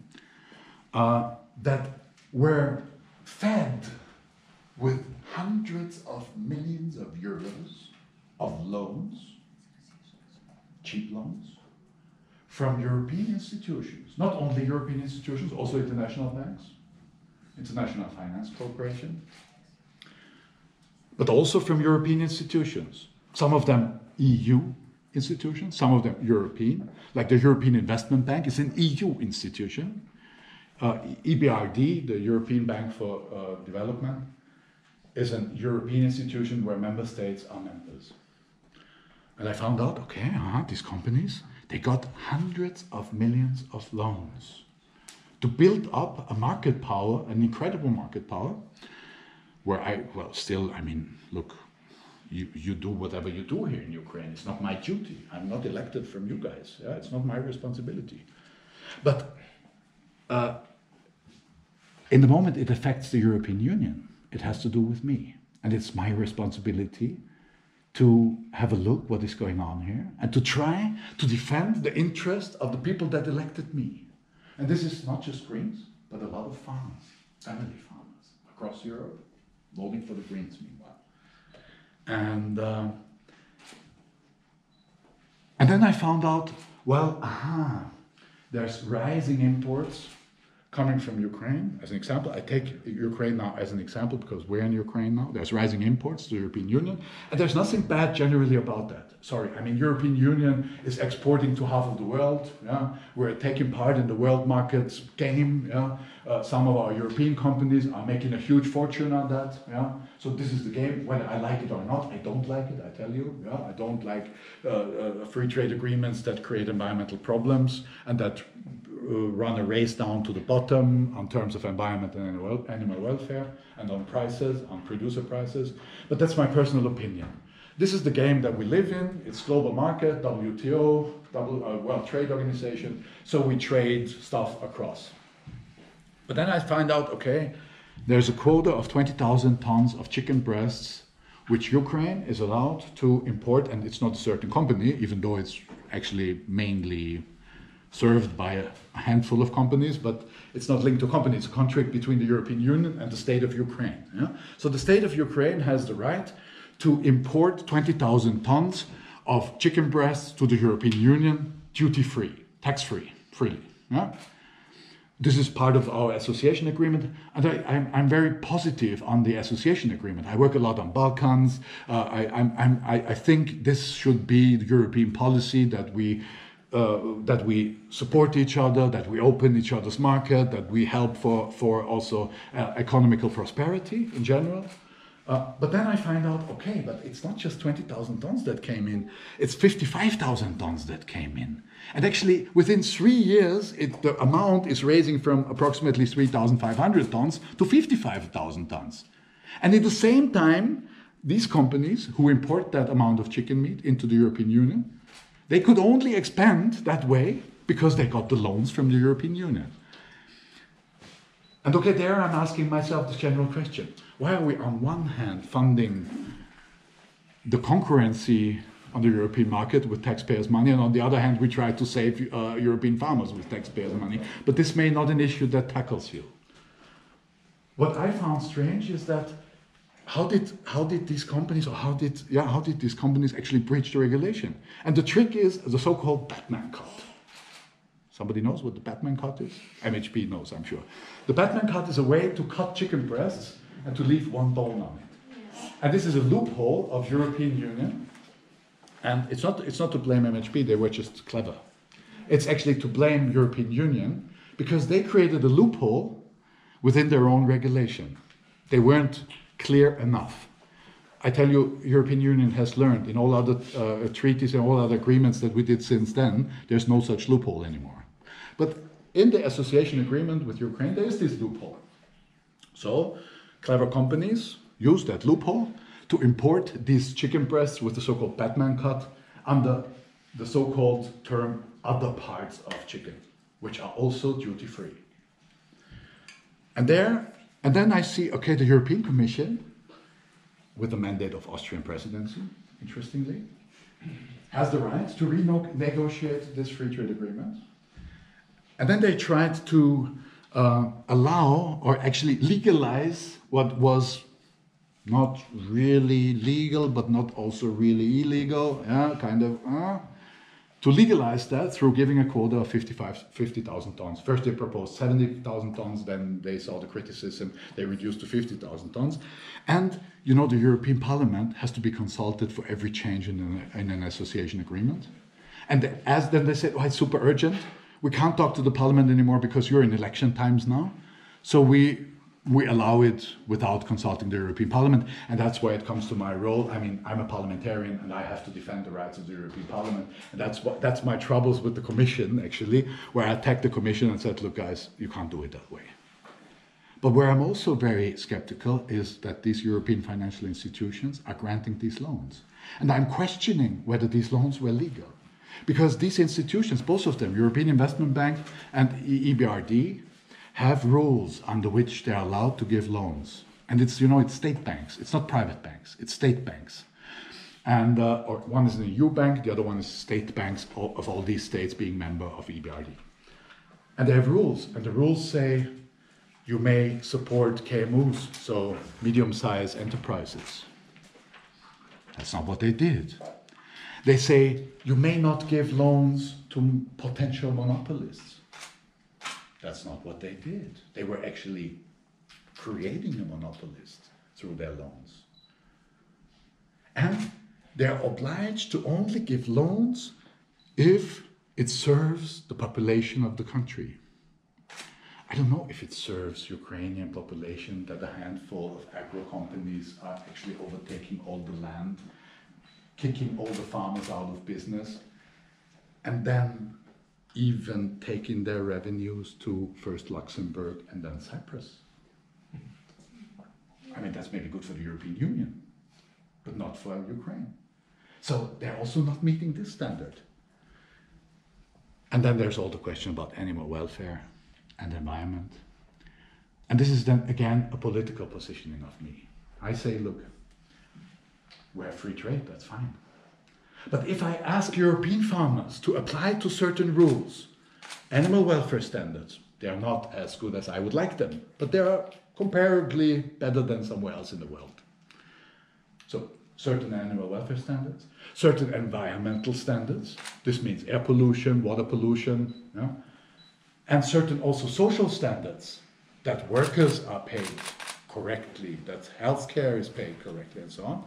that were fed with hundreds of millions of euros of loans, cheap loans, from European institutions, not only European institutions, also international banks, International Finance Corporation, but also from European institutions. Some of them EU institutions, some of them European, like the European Investment Bank is an EU institution. EBRD, the European Bank for Development, is an European institution where member states are members. And I found out, these companies, they got hundreds of millions of loans to build up a market power, an incredible market power, where look, you do whatever you do here in Ukraine. It's not my duty. I'm not elected from you guys. Yeah? It's not my responsibility. But in the moment it affects the European Union, it has to do with me. And it's my responsibility to have a look what is going on here and to try to defend the interest of the people that elected me. And this is not just Greens, but a lot of farmers, family farmers across Europe, voting for the Greens meanwhile. And then I found out, there's rising imports coming from Ukraine, as an example. I take Ukraine now as an example because we're in Ukraine now. There's rising imports to the European Union, and there's nothing bad generally about that. European Union is exporting to half of the world. Yeah? We're taking part in the world markets game. Yeah? Some of our European companies are making a huge fortune on that. Yeah? So this is the game, whether I like it or not. I don't like it, I tell you. Yeah? I don't like free trade agreements that create environmental problems and that run a race down to the bottom on terms of environment and animal welfare, and on prices, on producer prices. But that's my personal opinion. This is the game that we live in. It's global market, WTO, World Trade Organization. So we trade stuff across. But then I find out, okay, there's a quota of 20,000 tons of chicken breasts, which Ukraine is allowed to import, and it's not a certain company, even though it's actually mainly served by a handful of companies, but it's not linked to a company. It's a contract between the European Union and the state of Ukraine. Yeah? So the state of Ukraine has the right to import 20,000 tons of chicken breasts to the European Union duty-free, tax-free, freely. Yeah? This is part of our association agreement, and I'm very positive on the association agreement. I work a lot on Balkans. I think this should be the European policy, that we support each other, that we open each other's market, that we help for also economical prosperity in general. But then I find out, okay, but it's not just 20,000 tons that came in, it's 55,000 tons that came in. And actually, within 3 years, the amount is raising from approximately 3,500 tons to 55,000 tons. And at the same time, these companies who import that amount of chicken meat into the European Union, they could only expand that way because they got the loans from the European Union. And okay, there I'm asking myself this general question. Why are we on one hand funding the concurrency on the European market with taxpayers' money, and on the other hand we try to save European farmers with taxpayers' money? But this may not an issue that tackles you. What I found strange is that how did these companies actually breach the regulation? And the trick is the so-called Batman cut. Somebody knows what the Batman cut is? MHP knows, I'm sure. The Batman cut is a way to cut chicken breasts and to leave one bone on it. And this is a loophole of European Union. And it's not to blame MHP, they were just clever. It's actually to blame European Union because they created a loophole within their own regulation. They weren't clear enough. I tell you, European Union has learned in all other treaties and all other agreements that we did since then, there's no such loophole anymore. But in the association agreement with Ukraine, there is this loophole. So clever companies use that loophole to import these chicken breasts with the so-called Batman cut under the so-called term other parts of chicken, which are also duty-free. And then I see, okay, the European Commission, with the mandate of Austrian presidency, interestingly, has the right to renegotiate this free trade agreement. And then they tried to allow or actually legalize what was not really legal, but not also really illegal, to legalize that through giving a quota of 50,000 tons. First they proposed 70,000 tons, then they saw the criticism, they reduced to 50,000 tons. And you know, the European Parliament has to be consulted for every change in an association agreement. And then they said, oh, it's super urgent. We can't talk to the Parliament anymore because you're in election times now. So we allow it without consulting the European Parliament, and that's why it comes to my role. I mean, I'm a parliamentarian and I have to defend the rights of the European Parliament, and that's my troubles with the Commission, actually, where I attacked the Commission and said, look guys, you can't do it that way. But where I'm also very skeptical is that these European financial institutions are granting these loans. And I'm questioning whether these loans were legal. Because these institutions, both of them, European Investment Bank and EBRD, have rules under which they're allowed to give loans. And it's state banks. It's not private banks. It's state banks. And or one is an EU bank, the other one is state banks of all these states being member of EBRD. And they have rules. And the rules say you may support KMUs, so medium-sized enterprises. That's not what they did. They say you may not give loans to potential monopolists. That's not what they did. They were actually creating a monopolist through their loans. And they're obliged to only give loans if it serves the population of the country. I don't know if it serves Ukrainian population that a handful of agro companies are actually overtaking all the land, kicking all the farmers out of business, and then even taking their revenues to first Luxembourg and then Cyprus. I mean, that's maybe good for the European Union, but not for Ukraine. So they're also not meeting this standard. And then there's all the question about animal welfare and environment. And this is then, again, a political positioning of me. I say, look, we have free trade, that's fine. But if I ask European farmers to apply to certain rules, animal welfare standards, they are not as good as I would like them, but they are comparably better than somewhere else in the world. So certain animal welfare standards, certain environmental standards, this means air pollution, water pollution, and certain also social standards, that workers are paid correctly, that healthcare is paid correctly, and so on.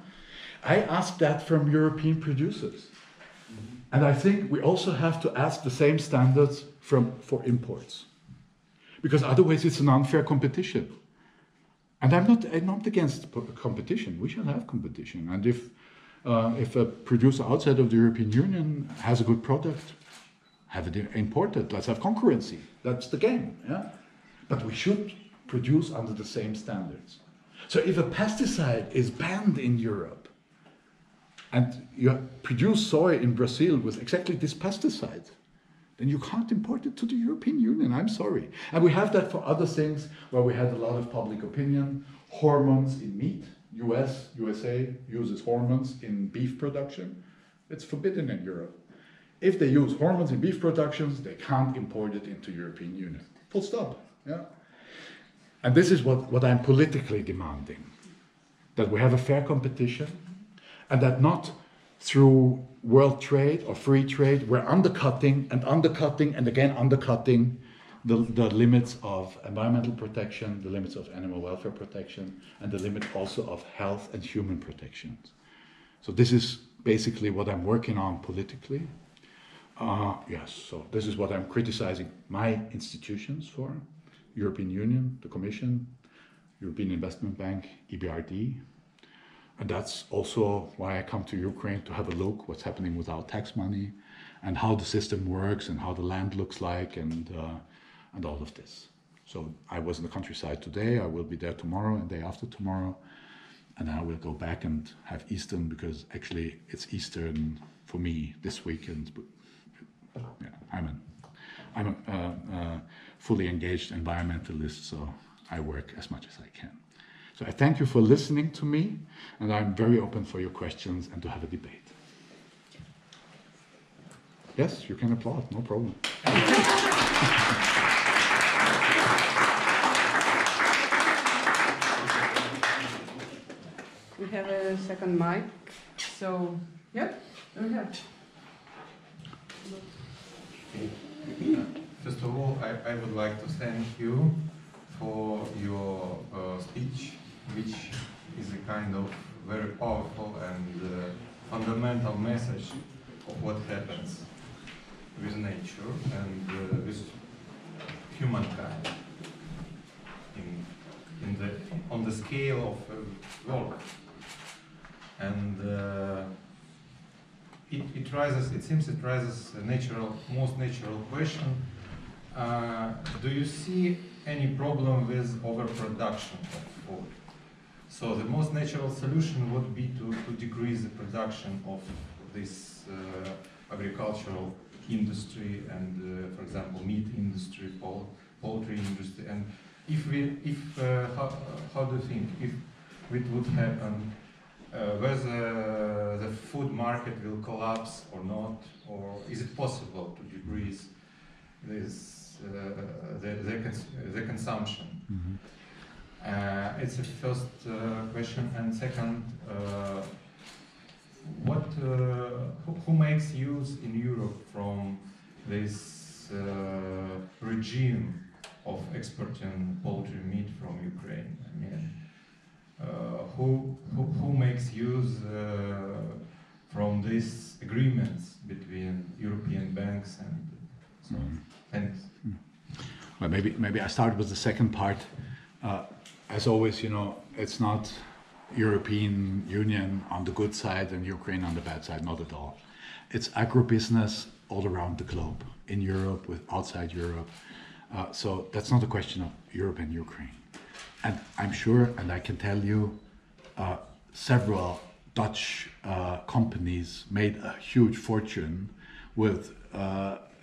I ask that from European producers. And I think we also have to ask the same standards for imports. Because otherwise it's an unfair competition. And I'm not against competition. We shall have competition. And if a producer outside of the European Union has a good product, have it imported. Let's have concurrency. That's the game. Yeah? But we should produce under the same standards. So if a pesticide is banned in Europe, and you produce soy in Brazil with exactly this pesticide, then you can't import it to the European Union. I'm sorry. And we have that for other things where we had a lot of public opinion. Hormones in meat. USA uses hormones in beef production. It's forbidden in Europe. If they use hormones in beef productions, they can't import it into European Union. Full stop. Yeah. And this is what I'm politically demanding. That we have a fair competition, and that not through world trade or free trade, we're undercutting and again undercutting the limits of environmental protection, the limits of animal welfare protection, and the limit also of health and human protection. So this is basically what I'm working on politically. Yes, so this is what I'm criticizing my institutions for. European Union, the Commission, European Investment Bank, EBRD. And that's also why I come to Ukraine, to have a look what's happening with our tax money and how the system works and how the land looks like and all of this. So I was in the countryside today, I will be there tomorrow and the day after tomorrow, and then I will go back and have Eastern, because actually it's Eastern for me this weekend. Yeah, I'm a fully engaged environmentalist, so I work as much as I can. So I thank you for listening to me, and I'm very open for your questions and to have a debate. Yes, you can applaud, no problem. We have a second mic, so yeah, go ahead. First of all, I would like to thank you for your speech, which is a kind of very powerful and fundamental message of what happens with nature and with humankind on the scale of work. And it seems it raises a most natural question. Do you see any problem with overproduction of food? So the most natural solution would be to decrease the production of this agricultural industry and, for example, meat industry, poultry industry. And how do you think if it would happen? Whether the food market will collapse or not, or is it possible to decrease this the consumption? Mm-hmm. It's the first question, and second, who makes use in Europe from this regime of exporting poultry meat from Ukraine? I mean, who makes use from these agreements between European banks and so on? Thanks. Well, maybe I start with the second part. As always, it's not European Union on the good side and Ukraine on the bad side, not at all. It's agribusiness all around the globe. in Europe, with outside Europe. So that's not a question of Europe and Ukraine. And I'm sure, and I can tell you, several Dutch companies made a huge fortune with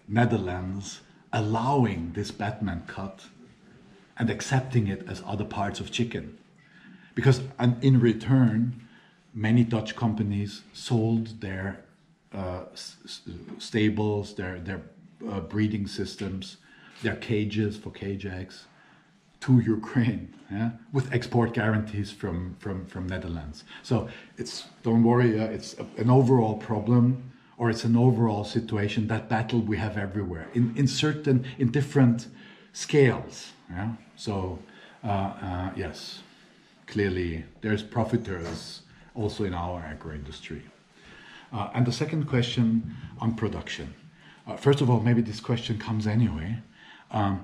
Netherlands allowing this Batman cut and accepting it as other parts of chicken. Because in return, many Dutch companies sold their stables, their breeding systems, their cages for cage eggs to Ukraine, yeah, with export guarantees from Netherlands. So don't worry, it's an overall problem, or it's an overall situation. That battle we have everywhere in different scales. Yeah. So yes, clearly there's profiteers also in our agro industry. And the second question on production. First of all, maybe this question comes anyway. I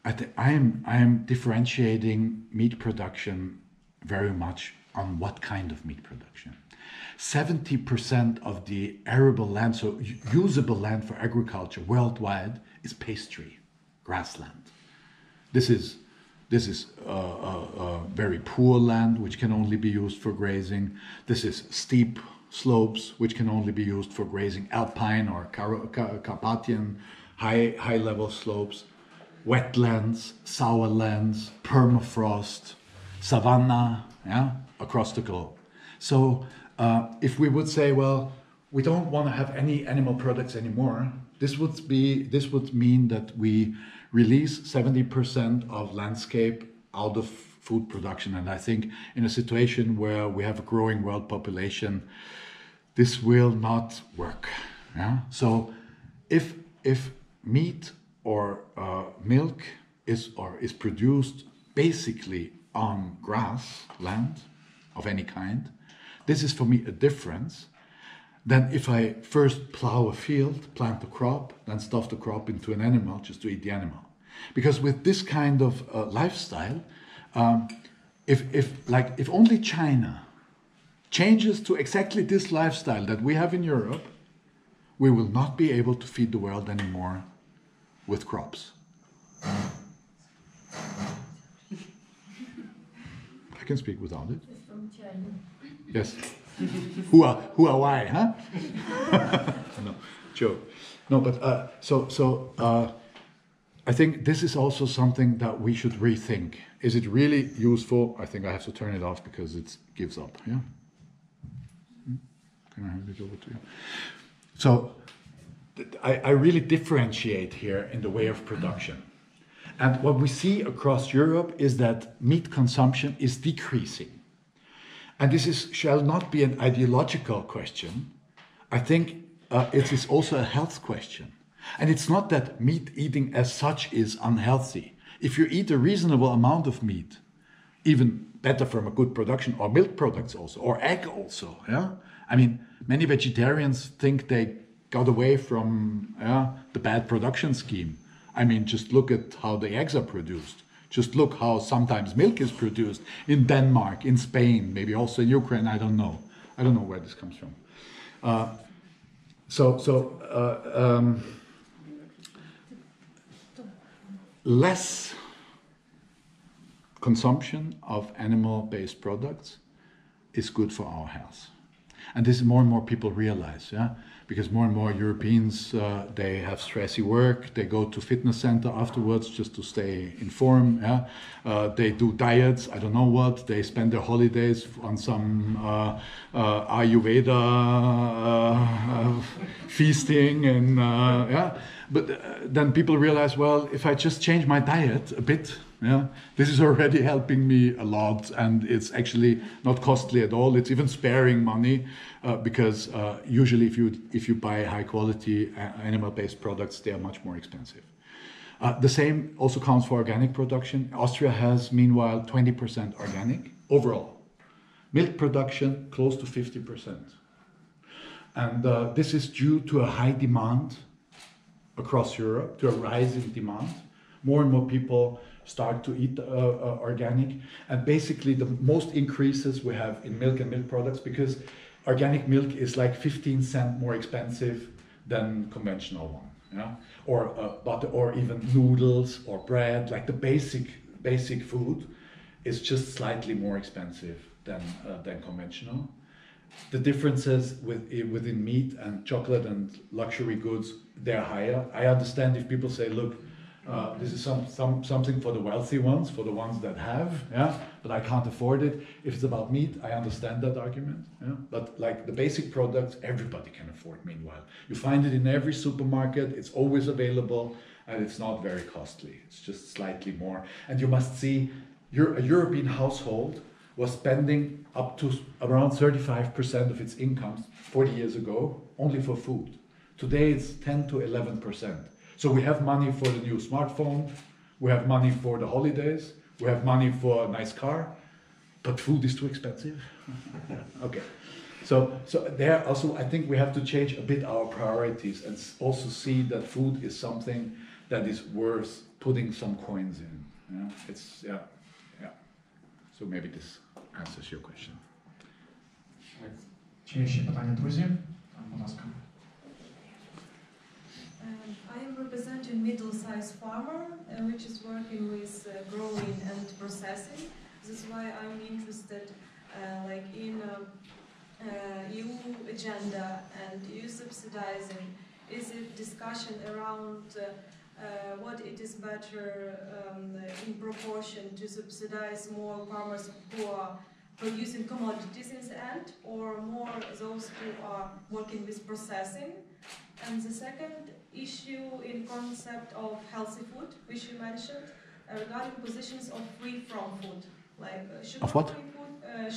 am differentiating meat production very much on what kind of meat production. 70% of the arable land, so usable land for agriculture worldwide, is pasture, grassland. This is very poor land, which can only be used for grazing. This is steep slopes, which can only be used for grazing, alpine or Carpathian high-level slopes, wetlands, sour lands, permafrost, savanna, yeah, across the globe. So if we would say, well, we don't want to have any animal products anymore, this would mean that we release 70% of landscape out of food production. And I think in a situation where we have a growing world population, this will not work. Yeah? So if meat or milk is produced basically on grass land of any kind, this is for me a difference than if I first plow a field, plant a crop, then stuff the crop into an animal just to eat the animal. Because with this kind of lifestyle, if only China changes to exactly this lifestyle that we have in Europe, we will not be able to feed the world anymore with crops. I can speak without it. From China. Yes. Who are I, huh? No, joke. No, but so I think this is also something that we should rethink. Is it really useful? I think I have to turn it off because it gives up. Yeah. Can I hand it over to you? So I really differentiate here in the way of production. And what we see across Europe is that meat consumption is decreasing. And this shall not be an ideological question. I think it is also a health question. And it's not that meat eating as such is unhealthy. If you eat a reasonable amount of meat, even better from a good production, or milk products also, or egg also, yeah? I mean, many vegetarians think they got away from the bad production scheme. I mean, just look at how the eggs are produced. Just look how sometimes milk is produced in Denmark, in Spain, maybe also in Ukraine, I don't know. I don't know where this comes from. Less consumption of animal-based products is good for our health. And this is more and more people realize, yeah? Because more and more Europeans, they have stressy work, they go to fitness center afterwards just to stay in form, yeah? They do diets, I don't know what, they spend their holidays on some Ayurveda feasting, and yeah. But then people realize, well, if I just change my diet a bit, yeah, this is already helping me a lot, and it's actually not costly at all. It's even sparing money because usually if you buy high quality animal-based products, they are much more expensive. The same also counts for organic production. Austria has, meanwhile, 20% organic overall. Milk production close to 50%. And this is due to a high demand across Europe, to a rising demand. More and more people start to eat organic, and basically the most increases we have in milk and milk products, because organic milk is like 15 cents more expensive than conventional one. yeah, or butter, or even noodles or bread, like the basic food, is just slightly more expensive than conventional. The differences within meat and chocolate and luxury goods, they're higher. I understand if people say, look, this is something for the wealthy ones, for the ones that have, yeah, but I can't afford it. If it's about meat, I understand that argument, yeah. But like the basic products, everybody can afford meanwhile. You find it in every supermarket, it's always available, and it's not very costly. It's just slightly more. And you must see, a European household was spending up to around 35% of its income 40 years ago only for food. Today it's 10 to 11%. So we have money for the new smartphone, we have money for the holidays, we have money for a nice car, but food is too expensive. Okay. So there also, I think we have to change a bit our priorities and also see that food is something that is worth putting some coins in. Yeah? It's, yeah. So maybe this answers your question. Чи є ще питання, друзі? Будь ласка. I am representing middle-sized farmer, which is working with growing and processing. This is why I'm interested, like in EU agenda and EU subsidizing. Is it discussion around what it is better in proportion to subsidize more farmers who are producing commodities in the end, or more those who are working with processing? And the second issue in concept of healthy food, which you mentioned, regarding positions of free from food, like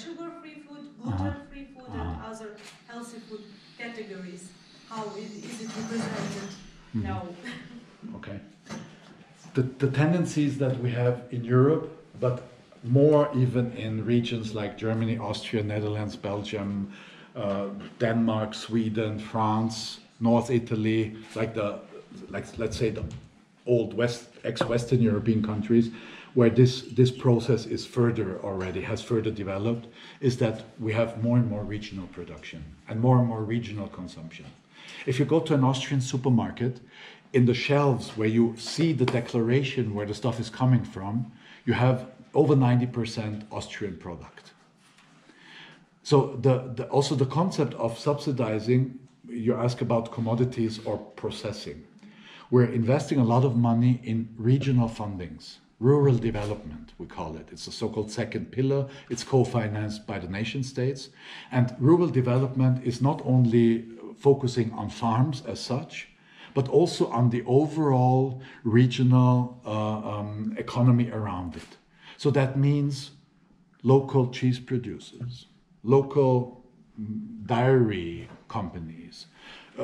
sugar-free food, gluten-free food, and other healthy food categories. How is it represented now? Okay. The tendencies that we have in Europe, but more even in regions like Germany, Austria, Netherlands, Belgium, Denmark, Sweden, France, North Italy, let's say the old ex-Western European countries, where this process is has further developed, is that we have more and more regional production and more regional consumption. If you go to an Austrian supermarket, in the shelves where you see the declaration where the stuff is coming from, you have over 90% Austrian product. So also the concept of subsidizing, you ask about commodities or processing. We're investing a lot of money in regional fundings, rural development, we call it. It's the so-called second pillar. It's co-financed by the nation states. And rural development is not only focusing on farms as such, but also on the overall regional economy around it. So that means local cheese producers, local dairy companies,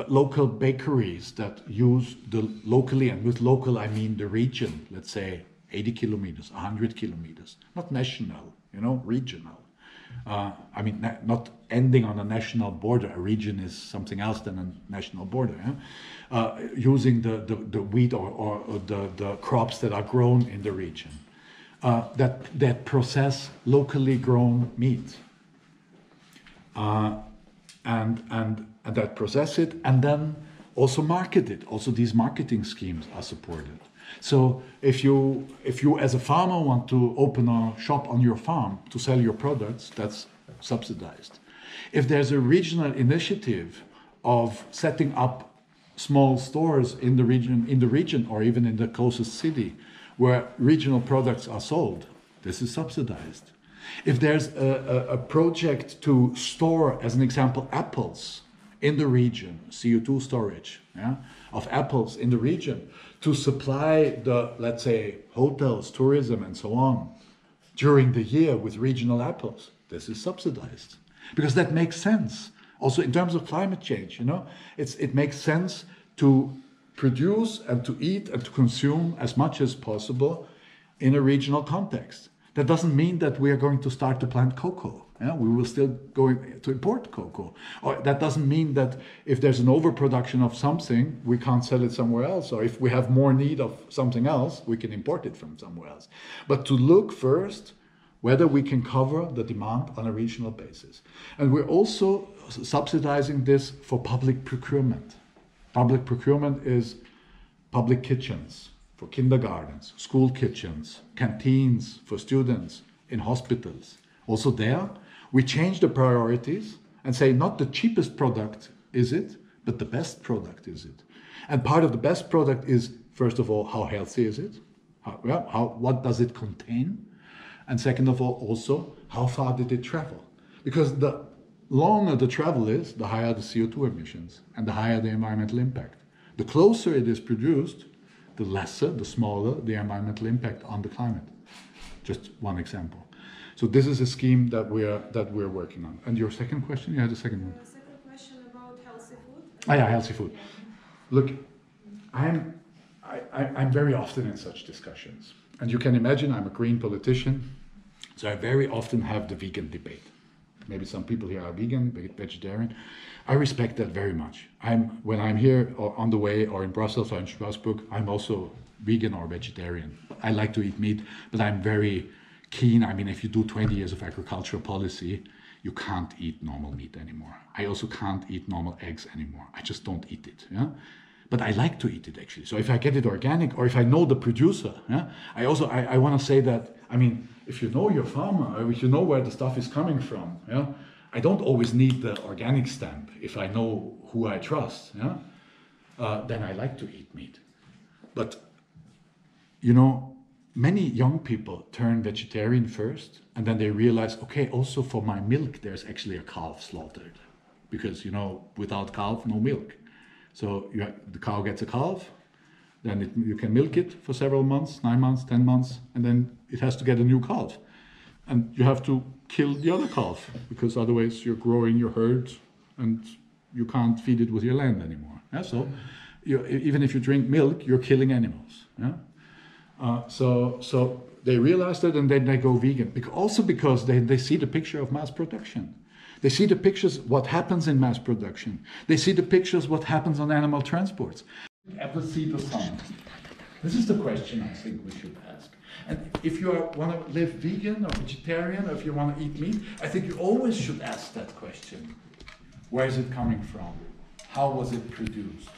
local bakeries that use the locally, and with local I mean the region, let's say 80 kilometers, 100 kilometers, not national, regional. I mean, not ending on a national border. A region is something else than a national border. Yeah? Using the wheat or the crops that are grown in the region. That process locally grown meat. And that process it and then also market it. Also these marketing schemes are supported. So if you as a farmer want to open a shop on your farm to sell your products, that's subsidized. If there's a regional initiative of setting up small stores in the region or even in the closest city where regional products are sold, this is subsidized. If there's a project to store, as an example, apples in the region, CO2 storage, yeah, of apples in the region, to supply the, let's say, hotels, tourism, and so on, during the year with regional apples, this is subsidized. Because that makes sense. Also in terms of climate change, it makes sense to produce and to eat and to consume as much as possible in a regional context. That doesn't mean that we are going to start to plant cocoa. Yeah? We will still go to import cocoa. Or that doesn't mean that if there's an overproduction of something, we can't sell it somewhere else. Or if we have more need of something else, we can import it from somewhere else. But to look first whether we can cover the demand on a regional basis. And we're also subsidizing this for public procurement. Public procurement is public kitchens for kindergartens, school kitchens, canteens for students, in hospitals. Also there, we change the priorities and say not the cheapest product is it, but the best product is it. And part of the best product is, first of all, how healthy is it? What does it contain? And second of all, also, how far did it travel? Because the longer the travel is, the higher the CO2 emissions and the higher the environmental impact. The closer it is produced, the lesser, the smaller the environmental impact on the climate. Just one example. So this is a scheme that we're working on. And your second question? You had a second one. Second question about healthy food. Yeah, healthy food. Look, I'm very often in such discussions. And you can imagine I'm a green politician, so I very often have the vegan debate. Maybe some people here are vegan, vegetarian. I respect that very much. When I'm here or on the way or in Brussels or in Strasbourg, I'm also vegan or vegetarian. I like to eat meat, but I'm very keen. I mean, if you do 20 years of agricultural policy, you can't eat normal meat anymore. I also can't eat normal eggs anymore. I just don't eat it. Yeah? But I like to eat it actually. So if I get it organic or if I know the producer, yeah, I want to say that, I mean, if you know your farmer or if you know where the stuff is coming from, yeah, I don't always need the organic stamp if I know who I trust, yeah, then I like to eat meat. But, you know, many young people turn vegetarian first and then they realize, okay, also for my milk, there's actually a calf slaughtered. Because, you know, without calf, no milk. So the cow gets a calf, then you can milk it for several months, 9 months, 10 months, and then it has to get a new calf. And you have to kill the other calf, because otherwise you're growing your herd and you can't feed it with your land anymore. Yeah? So even if you drink milk, you're killing animals. Yeah? So they realize that and then they go vegan. Because they see the picture of mass production. They see the pictures, what happens in mass production. They see the pictures, what happens on animal transports. Ever see the sun? This is the question I think we should ask. And if you want to live vegan or vegetarian, or if you want to eat meat, I think you always should ask that question. Where is it coming from? How was it produced?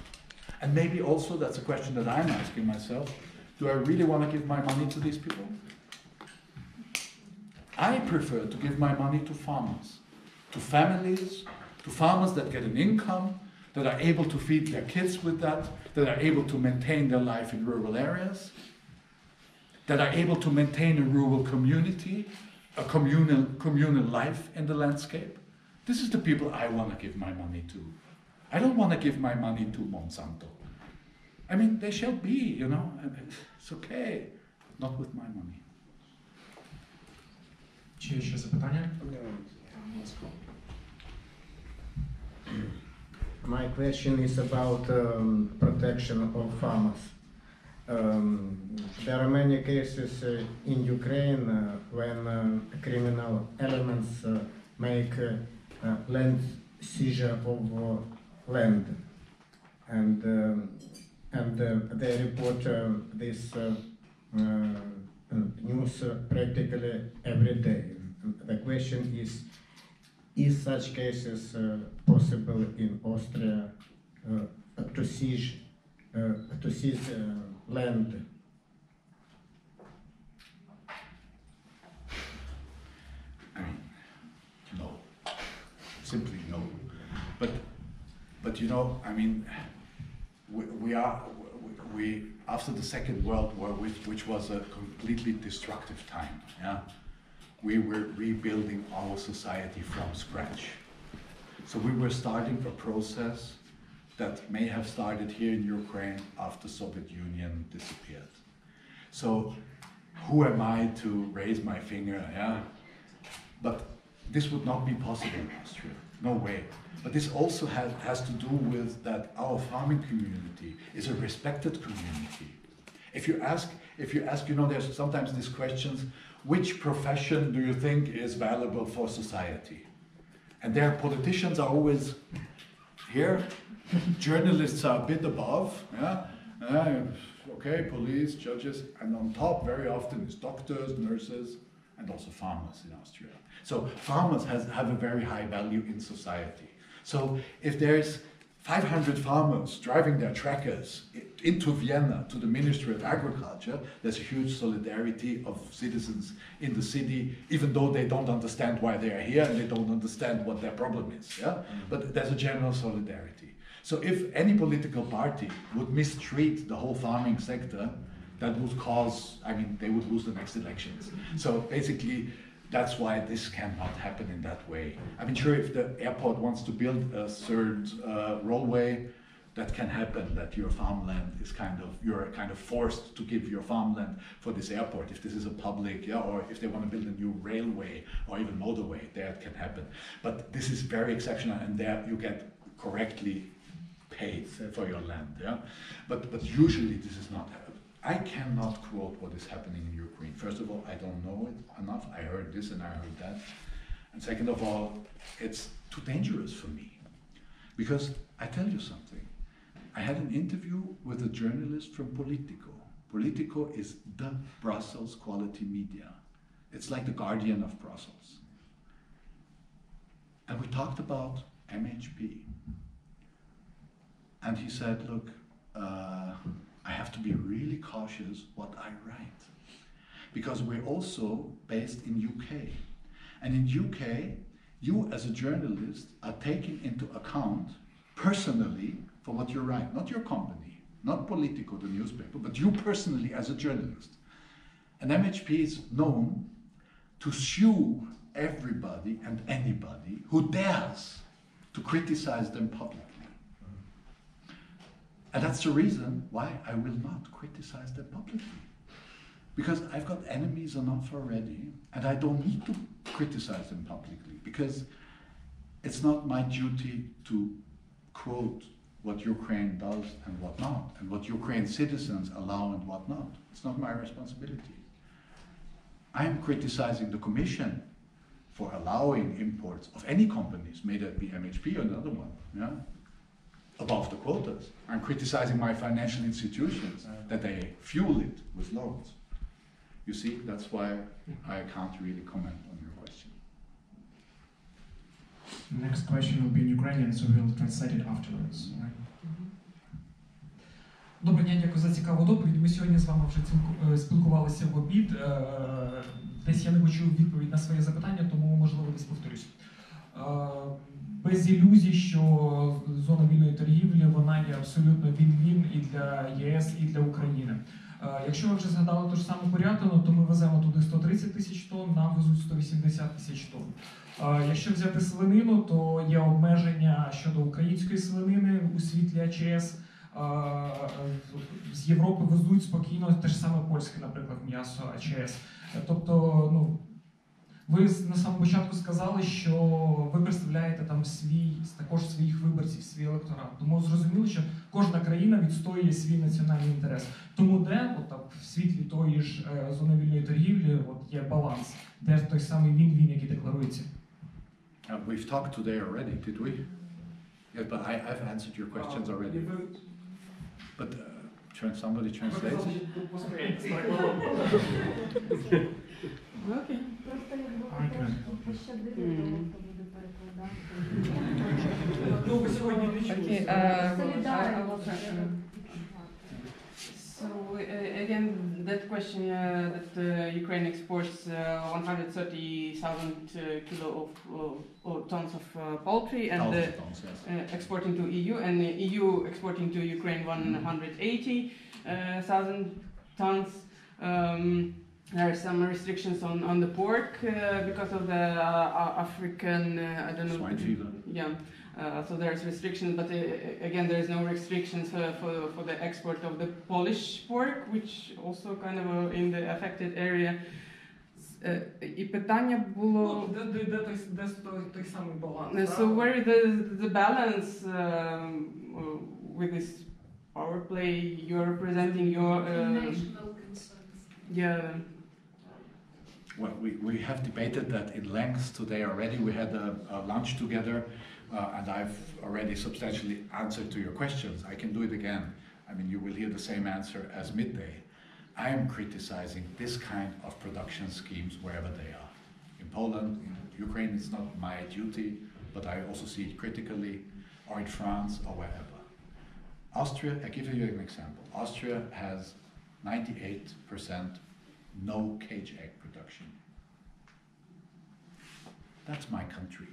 And maybe also, that's a question that I'm asking myself, do I really want to give my money to these people? I prefer to give my money to farmers. To families, to farmers that get an income, that are able to feed their kids with that are able to maintain their life in rural areas, that are able to maintain a rural community, a communal life in the landscape. This is the people I want to give my money to. I don't want to give my money to Monsanto. I mean, they shall be, you know, it's okay. Not with my money. Чи є ще запитання? My question is about protection of farmers. There are many cases in Ukraine when criminal elements make land seizure of land, and they report this news practically every day. The question is such cases possible in Austria to seize land? No, simply no. But you know, I mean, we after the Second World War, which was a completely destructive time, yeah, we were rebuilding our society from scratch. So we were starting a process that may have started here in Ukraine after the Soviet Union disappeared. So who am I to raise my finger? Yeah, but this would not be possible in Austria. No way. But this also has to do with that our farming community is a respected community. If you ask, you know, there's sometimes these questions, which profession do you think is valuable for society? And their politicians are always here, journalists are a bit above, yeah? Okay, police, judges, and on top very often is doctors, nurses, and also farmers in Austria. So farmers have a very high value in society. So if there's 500 farmers driving their tractors into Vienna to the Ministry of Agriculture, there's a huge solidarity of citizens in the city, even though they don't understand why they are here and they don't understand what their problem is. Yeah? But there's a general solidarity. So if any political party would mistreat the whole farming sector, that would cause, I mean, they would lose the next elections. So basically, that's why this cannot happen in that way. I mean, sure, if the airport wants to build a third roadway, that can happen, that your farmland is you're kind of forced to give your farmland for this airport. If this is a public, or if they want to build a new railway or even motorway, that can happen. But this is very exceptional, and there you get correctly paid for your land, yeah? But usually this is not happening. I cannot quote what is happening in Ukraine. First of all, I don't know it enough. I heard this and I heard that. And second of all, it's too dangerous for me. Because I tell you something. I had an interview with a journalist from Politico. Politico is the Brussels quality media. It's like the Guardian of Brussels. And we talked about MHP. And he said, look, I have to be really cautious what I write, because we're also based in UK. And in UK, you as a journalist are taken into account personally for what you write, not your company, not Politico, the newspaper, but you personally as a journalist. And MHP is known to sue everybody and anybody who dares to criticize them publicly. And that's the reason why I will not criticize them publicly. Because I've got enemies enough already, and I don't need to criticize them publicly, because it's not my duty to quote what Ukraine does and what not, and what Ukraine citizens allow and what not. It's not my responsibility. I am criticizing the Commission for allowing imports of any companies, may that be MHP or another one, yeah? Above the quotas. I'm criticizing my financial institutions that they fuel it with loans. You see, that's why I can't really comment on your question. Next question will be in Ukrainian, so we'll translate it afterwards. Right? Доброго дня, дякую за цікаву доповідь. Ми сьогодні з вами вже спілкувалися в обід. Десь я не почув відповідь на своє запитання, тому, можливо, десь повторюсь. Без ілюзій, що зона вільної торгівлі, вона є абсолютно він-він і для ЄС, і для України. Якщо ви вже згадали ту ж саму Порятину, то ми веземо туди 130 тисяч тонн, нам везуть 180 тисяч тонн. Якщо взяти свинину, то є обмеження щодо української свинини у світлі АЧС. З Європи везуть спокійно те ж саме польське, наприклад, м'ясо АЧС. Тобто, ви на самому початку сказали, що ви представляєте там також своїх виборців, свій електорат. Тому зрозуміло, що кожна країна відстоює свій національний інтерес. Тому де в світлі тої ж зони вільної торгівлі є баланс, де той самий він-він, який декларується? We've talked today already, did we? Yes, but I've answered your questions already. But somebody translates it? Okay. So again, that question that Ukraine exports 130,000 tons of poultry, and Tons, yes. exporting to EU, and the EU exporting to Ukraine 180,000 tons. There are some restrictions on the pork because of the African, I don't know. Swine fever. Yeah, so there's restrictions, but again, there's no restrictions for the export of the Polish pork, which also kind of in the affected area. І питання було... Де той самий баланс? So where is the balance with this power play? You're representing your... national concerns. Yeah. Well, we have debated that in length today already. We had a lunch together, and I've already substantially answered to your questions. I can do it again. I mean, you will hear the same answer as midday. I am criticizing this kind of production schemes wherever they are. In Poland, in Ukraine, it's not my duty, but I also see it critically. or in France or wherever. Austria, I give you an example. Austria has 98% no cage egg production. That's my country.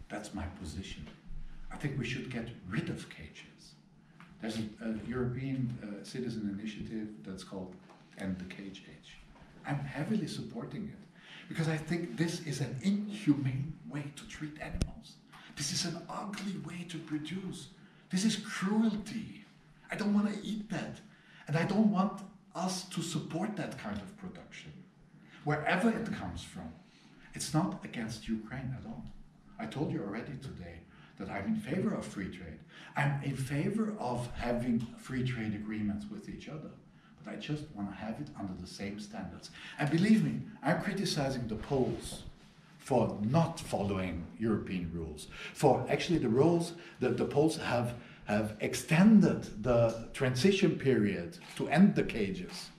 That's my position. I think we should get rid of cages. There's a European citizen initiative that's called End the Cage Age. I'm heavily supporting it because I think this is an inhumane way to treat animals. This is an ugly way to produce. This is cruelty. I don't want to eat that. And I don't want us to support that kind of production, wherever it comes from. It's not against Ukraine at all. I told you already today that I'm in favor of free trade. I'm in favor of having free trade agreements with each other. But I just want to have it under the same standards. And believe me, I'm criticizing the Poles for not following European rules. For actually the rules that the Poles have extended the transition period to end the cages.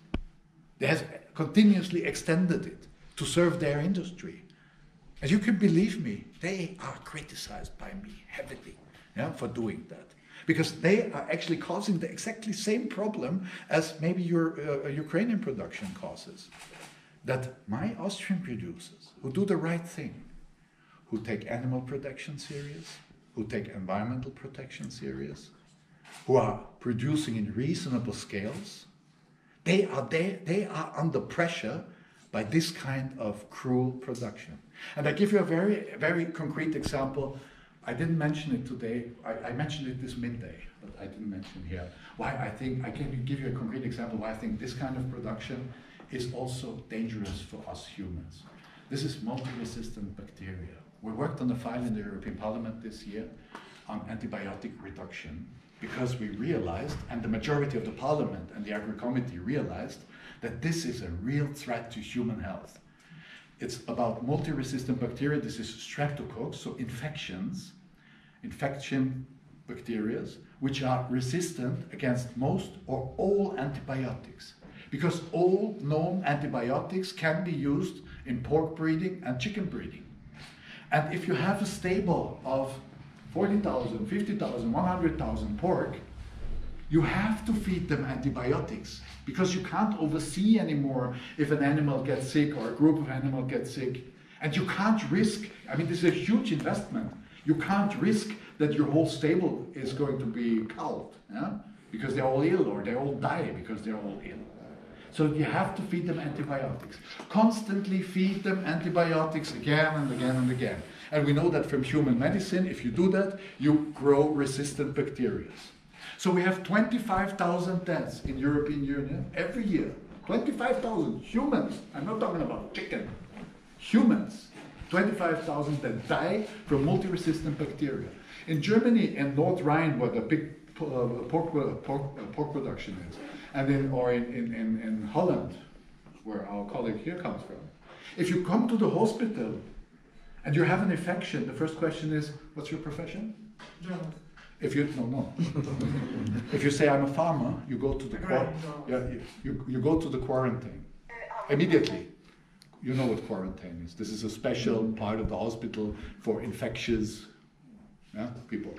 They have continuously extended it to serve their industry. And you can believe me, they are criticized by me heavily, yeah, for doing that. Because they are actually causing the exactly same problem as maybe your Ukrainian production causes. That my Austrian producers, who do the right thing, who take animal protection serious, who take environmental protection serious, who are producing in reasonable scales, they are under pressure by this kind of cruel production. And I give you a very, very concrete example. I didn't mention it today. I mentioned it this midday, but I didn't mention here. Why I think, I can give you a concrete example why I think this kind of production is also dangerous for us humans. This is multi-resistant bacteria. We worked on a file in the European Parliament this year on antibiotic reduction because we realized, and the majority of the Parliament and the Agri Committee realized, that this is a real threat to human health. It's about multi-resistant bacteria. This is streptococcus, so infection bacteria, which are resistant against most or all antibiotics. Because all known antibiotics can be used in pork breeding and chicken breeding. And if you have a stable of 40,000, 50,000, 100,000 pork, you have to feed them antibiotics because you can't oversee anymore if an animal gets sick or a group of animals gets sick. And you can't risk, I mean, this is a huge investment. You can't risk that your whole stable is going to be culled, yeah? Because they're all ill or they all die because they're all ill. So you have to feed them antibiotics. Constantly feed them antibiotics again and again and again. And we know that from human medicine, if you do that, you grow resistant bacteria. So we have 25,000 deaths in European Union every year. 25,000 humans. I'm not talking about chicken. Humans. 25,000 that die from multi-resistant bacteria. In Germany and North Rhine, where the big pork production is, and in Holland, where our colleague here comes from, if you come to the hospital and you have an infection, the first question is, what's your profession? Journalist. If you if you say I'm a farmer, you go to the you go to the quarantine immediately. You know what quarantine is. This is a special part of the hospital for infectious people.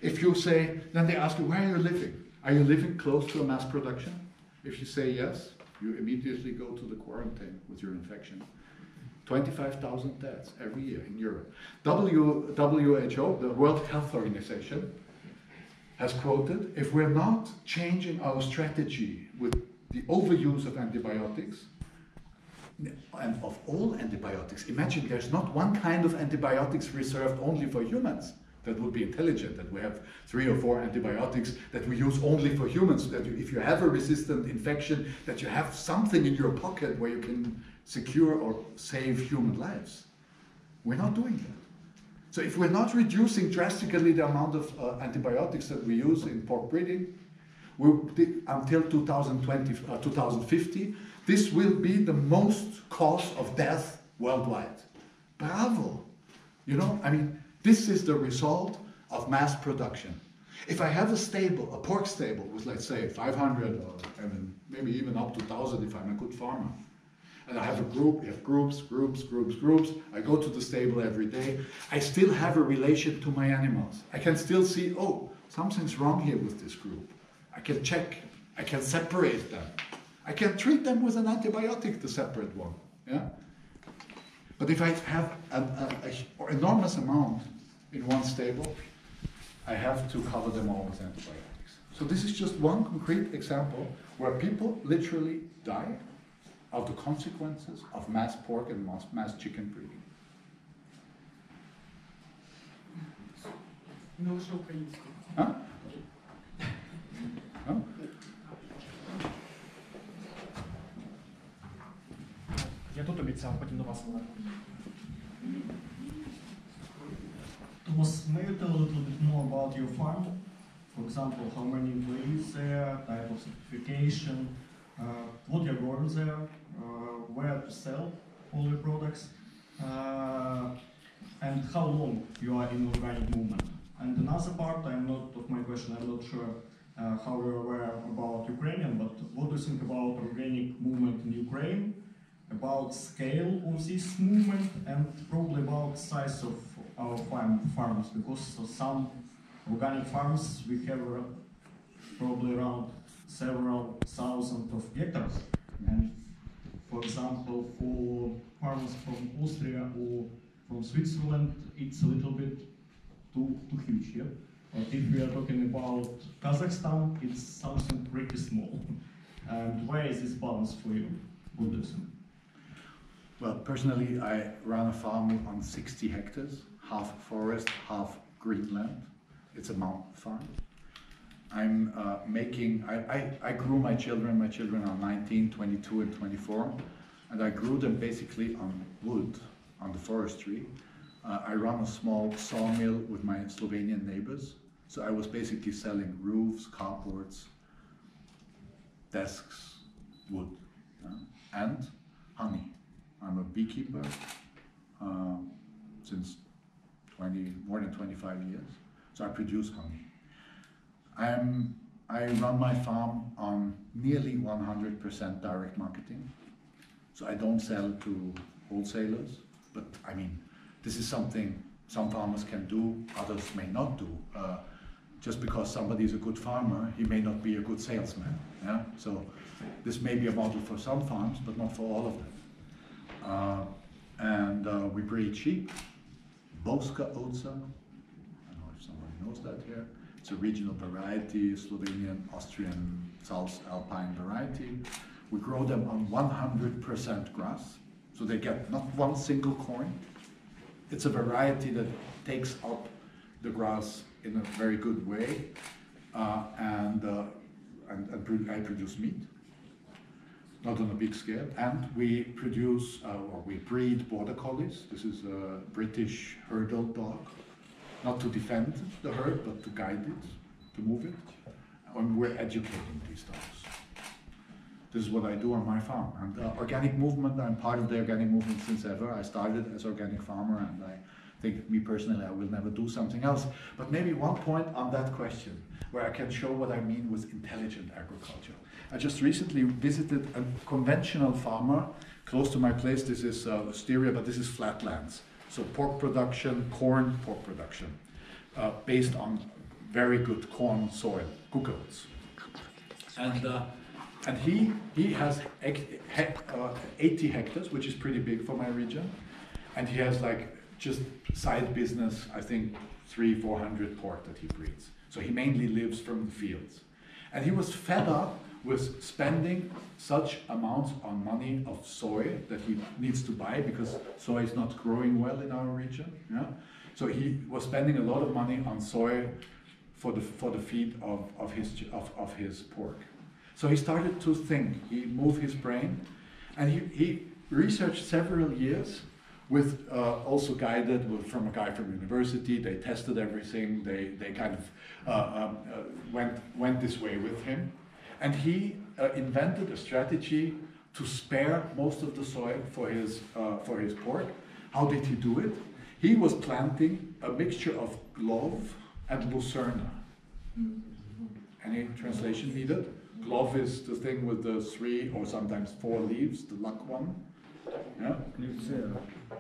If you say, then they ask you, where are you living? Are you living close to a mass production? If you say yes, you immediately go to the quarantine with your infection. 25,000 deaths every year in Europe. WHO, the World Health Organization, has quoted, if we're not changing our strategy with the overuse of antibiotics, and of all antibiotics, imagine there's not one kind of antibiotics reserved only for humans. That would be intelligent, that we have 3 or 4 antibiotics that we use only for humans, that if you have a resistant infection, that you have something in your pocket where you can secure or save human lives. We're not doing that. So if we're not reducing drastically the amount of antibiotics that we use in pork breeding, until 2050, this will be the most cause of death worldwide. Bravo! You know, I mean, this is the result of mass production. If I have a stable, a pork stable with, let's say, 500 or maybe even up to 1,000 if I'm a good farmer, And I have a group, we have groups. I go to the stable every day. I still have a relation to my animals. I can still see, oh, something's wrong here with this group. I can check, I can separate them. I can treat them with an antibiotic, the separate one. Yeah? But if I have an enormous amount in one stable, I have to cover them all with antibiotics. So this is just one concrete example where people literally die of the consequences of mass pork and mass chicken breeding. Не лише українською. Huh? Huh? Я тут обіцяв, потім до вас поверну. Thomas, may you tell a little bit more about your farm? For example, how many employees there, type of certification, what you're growing there, where to sell all your products, and how long you are in organic movement. And another part, of my question, I'm not sure how you're aware about Ukrainian, but what do you think about organic movement in Ukraine, about scale of this movement, and probably about size of our farms, because some organic farms we have probably around several thousand of hectares, and for example for farmers from Austria or from Switzerland it's a little bit too huge, yeah? But if we are talking about Kazakhstan, it's something pretty small. And where is this balance for you? What do you think? Well, personally, I run a farm on 60 hectares, half forest, half greenland. It's a mountain farm. I grew my children are 19, 22 and 24, and I grew them basically on wood, on the forestry. I run a small sawmill with my Slovenian neighbors, so I was basically selling roofs, carports, desks, wood, and honey. I'm a beekeeper since more than 25 years, so I produce honey. I run my farm on nearly 100% direct marketing, so I don't sell to wholesalers, but I mean, this is something some farmers can do, others may not do. Just because somebody is a good farmer, he may not be a good salesman. Yeah? So this may be a model for some farms, but not for all of them. We breed sheep, Boska Oca, I don't know if somebody knows that here. It's a regional variety, Slovenian, Austrian, South Alpine variety. We grow them on 100% grass, so they get not one single corn. It's a variety that takes up the grass in a very good way, and I produce meat, not on a big scale, and we produce, or we breed border collies. This is a British herdle dog, not to defend the herd, but to guide it, to move it, and we're educating these dogs. This is what I do on my farm. And organic movement, I'm part of the organic movement since ever. I started as organic farmer, and I think, me personally, I will never do something else. But maybe one point on that question, where I can show what I mean with intelligent agriculture. I just recently visited a conventional farmer close to my place. This is Styria, but this is flatlands. So pork production, corn pork production, based on very good corn soil, cuckolds. And he has 80 hectares, which is pretty big for my region. And he has like just side business, I think 300-400 pork that he breeds. So he mainly lives from the fields. And he was fed up with spending such amounts on money of soy that he needs to buy because soy is not growing well in our region. Yeah? So he was spending a lot of money on soy for the feed of his pork. So he started to think, he moved his brain, and he researched several years with also guided from a guy from university. They tested everything, they kind of went this way with him. And he invented a strategy to spare most of the soil for his pork. How did he do it? He was planting a mixture of clove and lucerne. Any translation needed? Clove is the thing with the 3 or sometimes 4 leaves, the luck one. Yeah?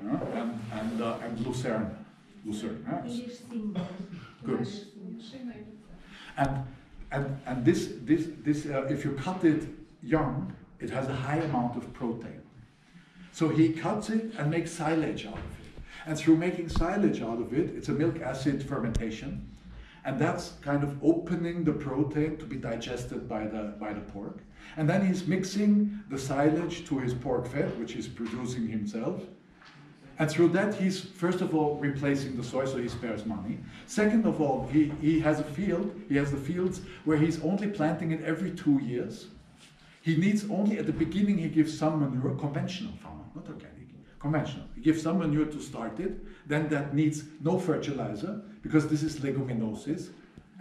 Yeah? And lucerne. Lucerne. Yeah? Good. And this if you cut it young, it has a high amount of protein. So he cuts it and makes silage out of it. And through making silage out of it, it's a milk acid fermentation. And that's kind of opening the protein to be digested by the pork. And then he's mixing the silage to his pork fat, which he's producing himself. And through that, he's first of all replacing the soy, so he spares money. Second of all, he has a field. He has the fields where he's only planting it every 2 years. He needs only, at the beginning, he gives some manure, conventional farmer, not organic, conventional. He gives some manure to start it. Then that needs no fertilizer, because this is leguminosis.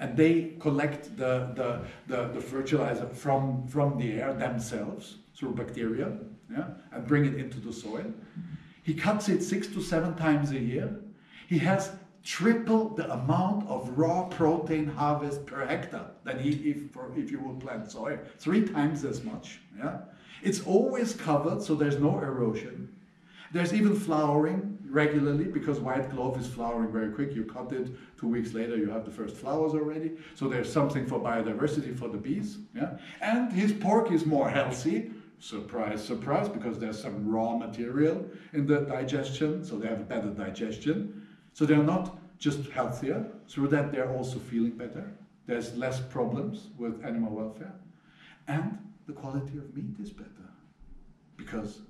And they collect the fertilizer from the air themselves, through bacteria, yeah, and bring it into the soil. He cuts it 6 to 7 times a year. He has triple the amount of raw protein harvest per hectare than if you would plant soy. 3 times as much. Yeah? It's always covered, so there's no erosion. There's even flowering regularly, because white clover is flowering very quick. You cut it, 2 weeks later you have the first flowers already. So there's something for biodiversity for the bees. Yeah? And his pork is more healthy. Surprise, surprise, because there's some raw material in the digestion, so they have a better digestion. So they're not just healthier, through that they're also feeling better. There's less problems with animal welfare. And the quality of meat is better, because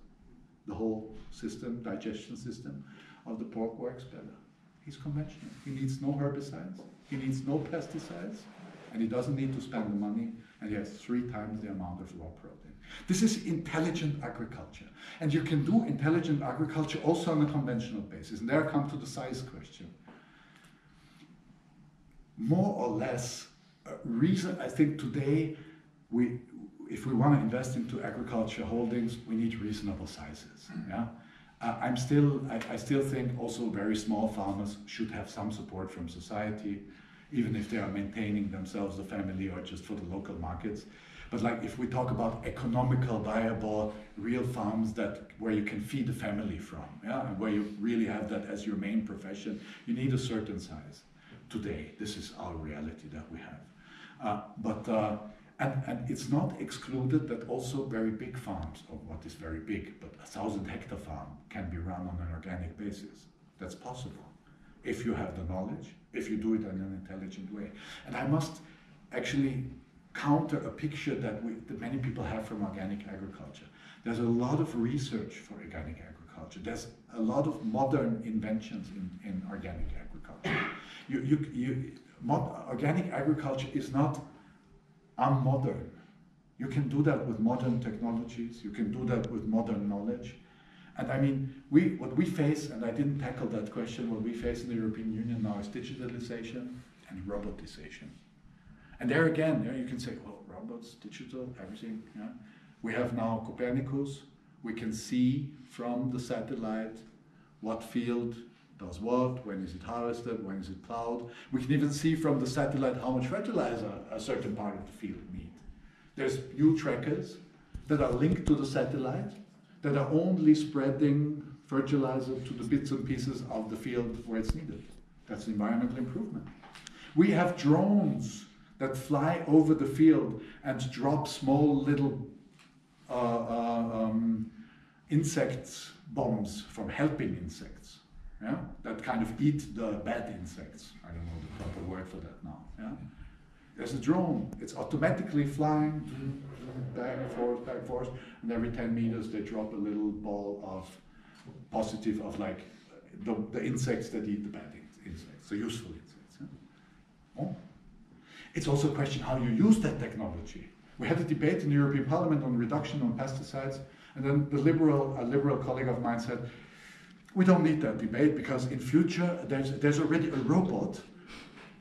the whole system, digestion system of the pork works better. He's conventional. He needs no herbicides, he needs no pesticides, and he doesn't need to spend the money, and he has 3 times the amount of raw protein. This is intelligent agriculture. And you can do intelligent agriculture also on a conventional basis. And there I come to the size question. More or less, reason, I think today, if we want to invest into agriculture holdings, we need reasonable sizes. Yeah? I still think also very small farmers should have some support from society, even if they are maintaining themselves, the family, or just for the local markets. But like if we talk about economical, viable, real farms where you can feed a family from, yeah, and where you really have that as your main profession, you need a certain size. Today, this is our reality that we have. And it's not excluded that also very big farms, or what is very big, but 1,000-hectare farm can be run on an organic basis. That's possible, if you have the knowledge, if you do it in an intelligent way. And I must actually counter a picture that many people have from organic agriculture. There's a lot of research for organic agriculture. There's a lot of modern inventions in organic agriculture. Organic agriculture is not unmodern. You can do that with modern technologies. You can do that with modern knowledge. And I mean, what we face, and I didn't tackle that question, what we face in the European Union now is digitalization and robotization. And there again, you can say, well, robots, digital, everything. Yeah? We have now Copernicus. We can see from the satellite what field does what, when is it harvested, when is it plowed. We can even see from the satellite how much fertilizer a certain part of the field needs. There's new trackers that are linked to the satellite that are only spreading fertilizer to the bits and pieces of the field where it's needed. That's environmental improvement. We have drones that fly over the field and drop small little insects bombs from helping insects, yeah? That kind of eat the bad insects. I don't know the proper word for that now. Yeah? There's a drone. It's automatically flying back and forth, and every 10 meters they drop a little ball of positive of like the insects that eat the bad insects, the useful insects. Yeah? Oh. It's also a question how you use that technology. We had a debate in the European Parliament on reduction on pesticides, and then a liberal colleague of mine said, we don't need that debate because in future there's already a robot,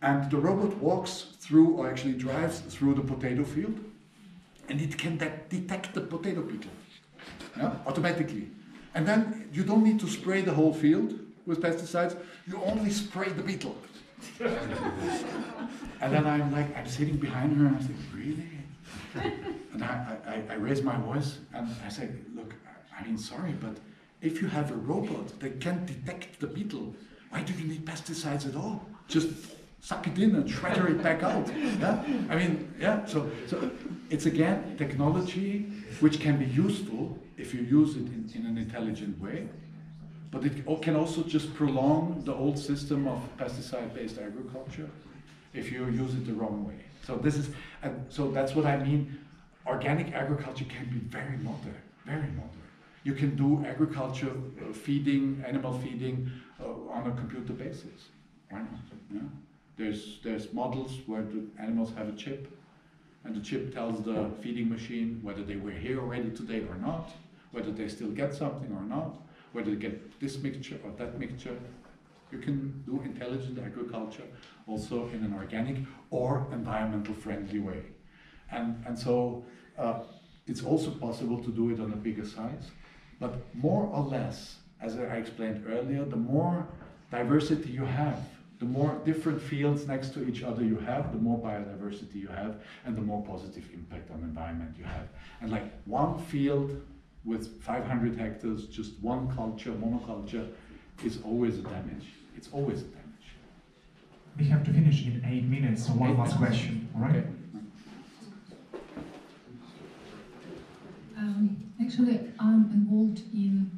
and the robot walks through, or actually drives through the potato field, and it can detect the potato beetle, yeah, automatically. And then you don't need to spray the whole field with pesticides, you only spray the beetle. And then I'm sitting behind her and I say, really? And I raise my voice and I say, look, I mean, sorry, but if you have a robot that can detect the beetle, why do you need pesticides at all? Just suck it in and shredder it back out. Yeah? I mean, yeah, so it's again technology which can be useful if you use it in an intelligent way, but it can also just prolong the old system of pesticide-based agriculture if you use it the wrong way. So this is, and so that's what I mean. Organic agriculture can be very modern, very modern. You can do agriculture, feeding, animal feeding on a computer basis. Why not? Yeah? There's models where the animals have a chip, and the chip tells the feeding machine whether they were here already today or not, whether they still get something or not, whether they get this mixture or that mixture. You can do intelligent agriculture also in an organic or environmental friendly way. And so it's also possible to do it on a bigger size, but more or less, as I explained earlier, the more diversity you have, the more different fields next to each other you have, the more biodiversity you have, and the more positive impact on the environment you have. And like one field with 500 hectares, just one culture, monoculture, is always a damage. It's always a damage. We have to finish in 8 minutes, so one last question, all right? Okay. Actually, I'm involved in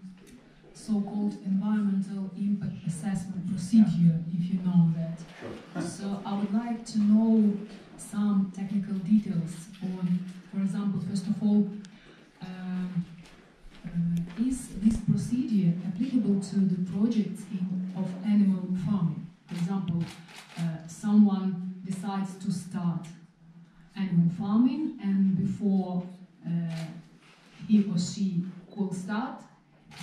so-called environmental impact assessment procedure, if you know that. Sure. So I would like to know some technical details on, for example, first of all, is this procedure applicable to the projects of animal farming? For example, someone decides to start animal farming, and before he or she will start,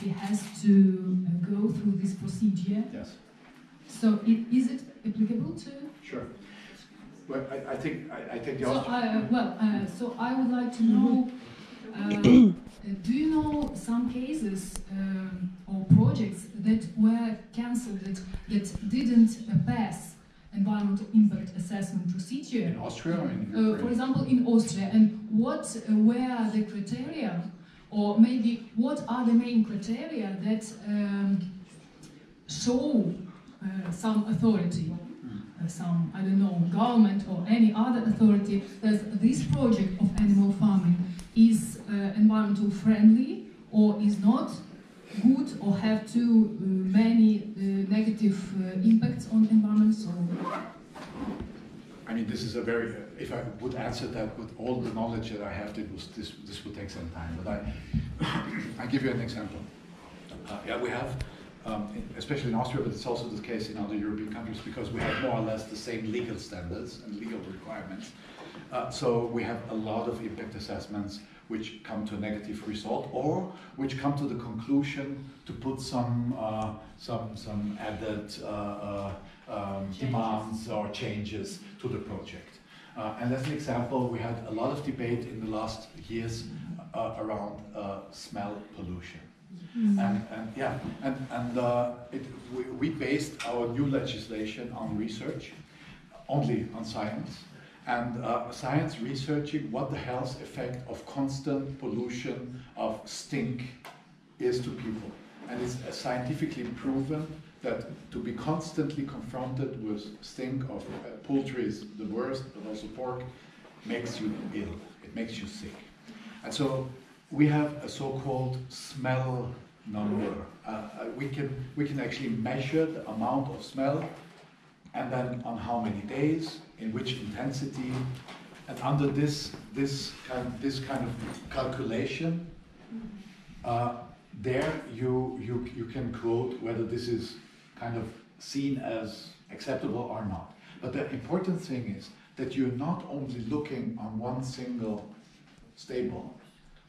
he has to go through this procedure. Yes. So is it applicable to? Sure. Well, I think the So so I would like to know, do you know some cases or projects that were cancelled that didn't pass environmental impact assessment procedure? In Austria or in Ukraine? For example, in Austria, and what were the criteria, or maybe what are the main criteria that show some authority, some, I don't know, government or any other authority, that this project of animal farming is environmental friendly or is not good or have too many negative impacts on environment? So I mean, this is a very, if I would answer that with all the knowledge that I have, this would take some time. But I give you an example. Yeah, we have, especially in Austria, but it's also the case in other European countries, because we have more or less the same legal standards and legal requirements. So we have a lot of impact assessments which come to a negative result, or which come to the conclusion to put some added demands or changes to the project. And as an example, we had a lot of debate in the last years around smell pollution. We based our new legislation on research, only on science, and science researching what the health effect of constant pollution of stink is to people. And it's scientifically proven that to be constantly confronted with stink of poultry is the worst, but also pork, makes you ill, it makes you sick. And so we have a so-called smell number. We can actually measure the amount of smell, and then on how many days, in which intensity, and under this kind of calculation, there you can quote whether this is kind of seen as acceptable or not. But the important thing is that you're not only looking on one single stable,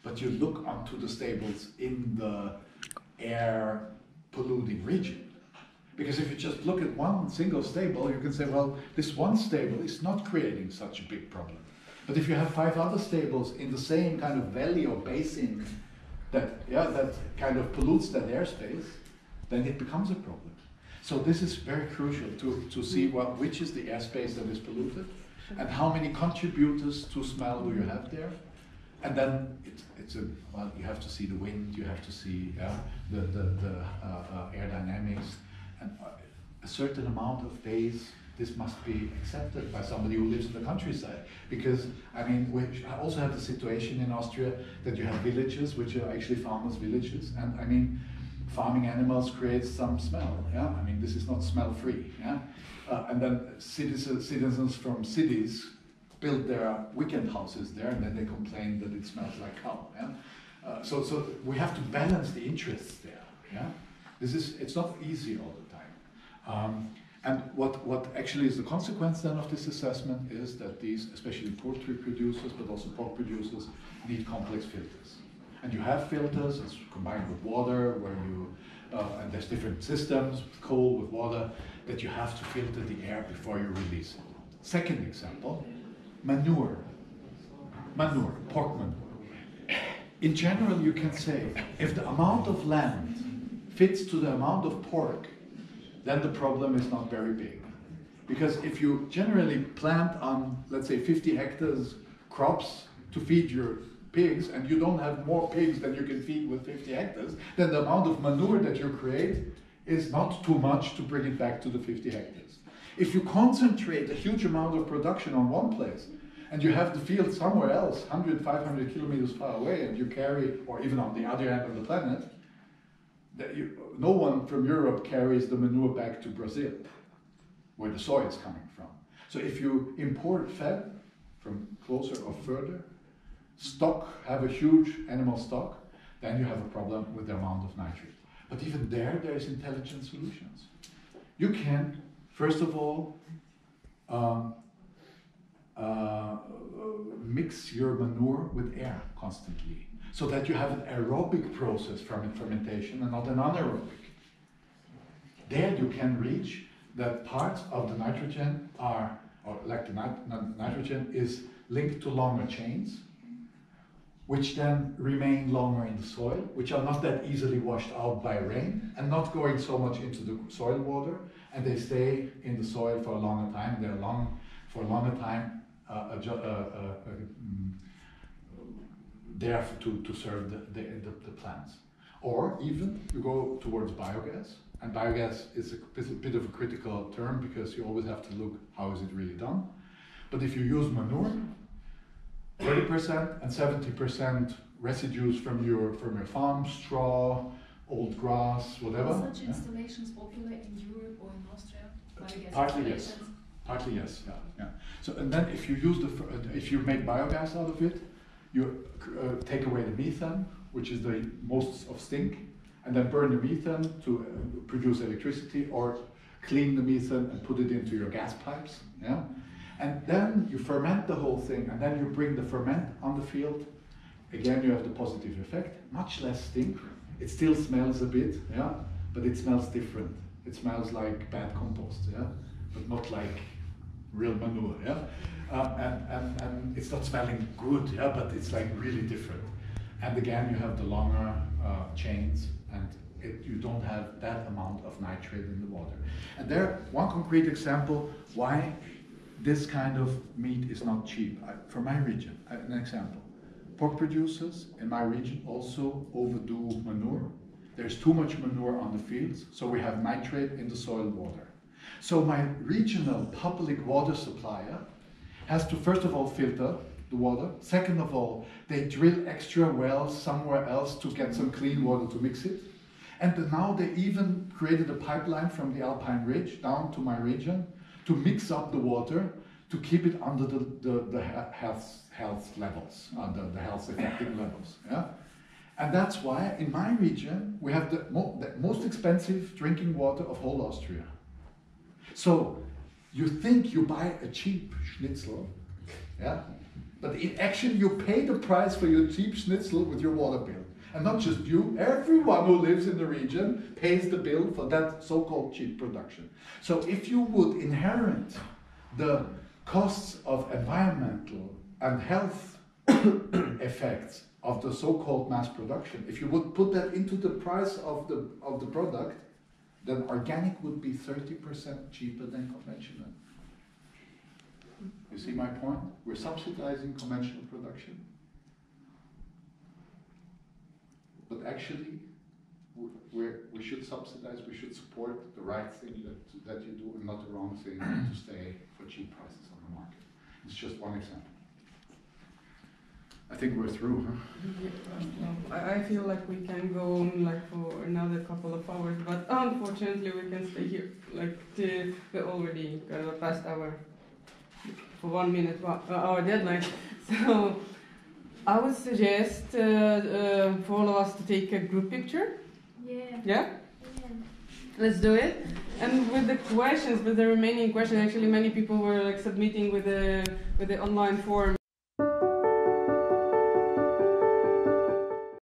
but you look onto the stables in the air polluting region. Because if you just look at one single stable, you can say, well, this one stable is not creating such a big problem. But if you have 5 other stables in the same kind of valley or basin that kind of pollutes that airspace, then it becomes a problem. So this is very crucial to see which is the airspace that is polluted, and how many contributors to smell do you have there, And then well, you have to see the wind, you have to see the air dynamics, and a certain amount of days this must be accepted by somebody who lives in the countryside. Because, I mean, we also have the situation in Austria that you have villages, which are actually farmers' villages, and I mean, farming animals create some smell, yeah? I mean, this is not smell-free, yeah? And then citizens from cities build their weekend houses there, and then they complain that it smells like cow, yeah? So we have to balance the interests there, yeah? It's not easy all the time. And what actually is the consequence then of this assessment is that these, especially poultry producers, but also pork producers, need complex filters. And you have filters, it's combined with water, where you, and there's different systems, with coal, with water, that you have to filter the air before you release it. Second example, manure. Manure, pork manure. In general, you can say, if the amount of land fits to the amount of pork, then the problem is not very big. Because if you generally plant on, let's say, 50 hectares crops to feed your pigs, and you don't have more pigs than you can feed with 50 hectares, then the amount of manure that you create is not too much to bring it back to the 50 hectares. If you concentrate a huge amount of production on one place, and you have the field somewhere else, 100, 500 kilometers far away, and you carry, or even on the other end of the planet, no one from Europe carries the manure back to Brazil, where the soy is coming from. So if you import fed from closer or further, have a huge animal stock, then you have a problem with the amount of nitrate. But even there is intelligent solutions. You can, first of all, mix your manure with air constantly, so that you have an aerobic process from fermentation and not an anaerobic. There you can reach that parts of the nitrogen are, or like the nitrogen is linked to longer chains, which then remain longer in the soil, which are not that easily washed out by rain and not going so much into the soil water, and they stay in the soil for a longer time. They're for a longer time there to serve the plants. Or even you go towards biogas, and biogas is a bit of a critical term because you always have to look how is it really done. But if you use manure, 30% and 70% residues from your farm, straw, old grass, whatever. Are such installations popular in Europe or in Austria? Biogas Partly yes. Partly yes. Yeah. So and then if you use if you make biogas out of it, you take away the methane, which is the most of stink, and then burn the methane to produce electricity, or clean the methane and put it into your gas pipes. Yeah. And then you ferment the whole thing, and then you bring the ferment on the field. Again, you have the positive effect, much less stink. It still smells a bit, yeah, but it smells different. It smells like bad compost, yeah, but not like real manure, yeah. And it's not smelling good, yeah, but it's like really different. And again, you have the longer chains, and you don't have that amount of nitrate in the water. And there, one concrete example why this kind of meat is not cheap. For my region, an example. Pork producers in my region also overdo manure. There's too much manure on the fields, so we have nitrate in the soil water. So my regional public water supplier has to first of all filter the water. Second of all, they drill extra wells somewhere else to get some clean water to mix it. And now they even created a pipeline from the Alpine Ridge down to my region to mix up the water to keep it under the health levels, the health affecting levels. Yeah? And that's why in my region we have the most expensive drinking water of whole Austria. So you think you buy a cheap schnitzel, yeah? But actually you pay the price for your cheap schnitzel with your water bill. And not just you, everyone who lives in the region pays the bill for that so-called cheap production. So if you would inherit the costs of environmental and health effects of the so-called mass production, if you would put that into the price of the product, then organic would be 30% cheaper than conventional. You see my point? We're subsidizing conventional production. but actually we should subsidize, we should support the right thing that you do and not the wrong thing to stay for cheap prices on the market. It's just one example. I think we're through, huh? Yeah, I feel like we can go on like for another couple of hours, but unfortunately we can stay here like till we already got past our for 1 minute our deadline. So I would suggest for all of us to take a group picture. Yeah. Yeah. Let's do it. And with the questions, with the remaining questions, actually many people were like submitting with the online form.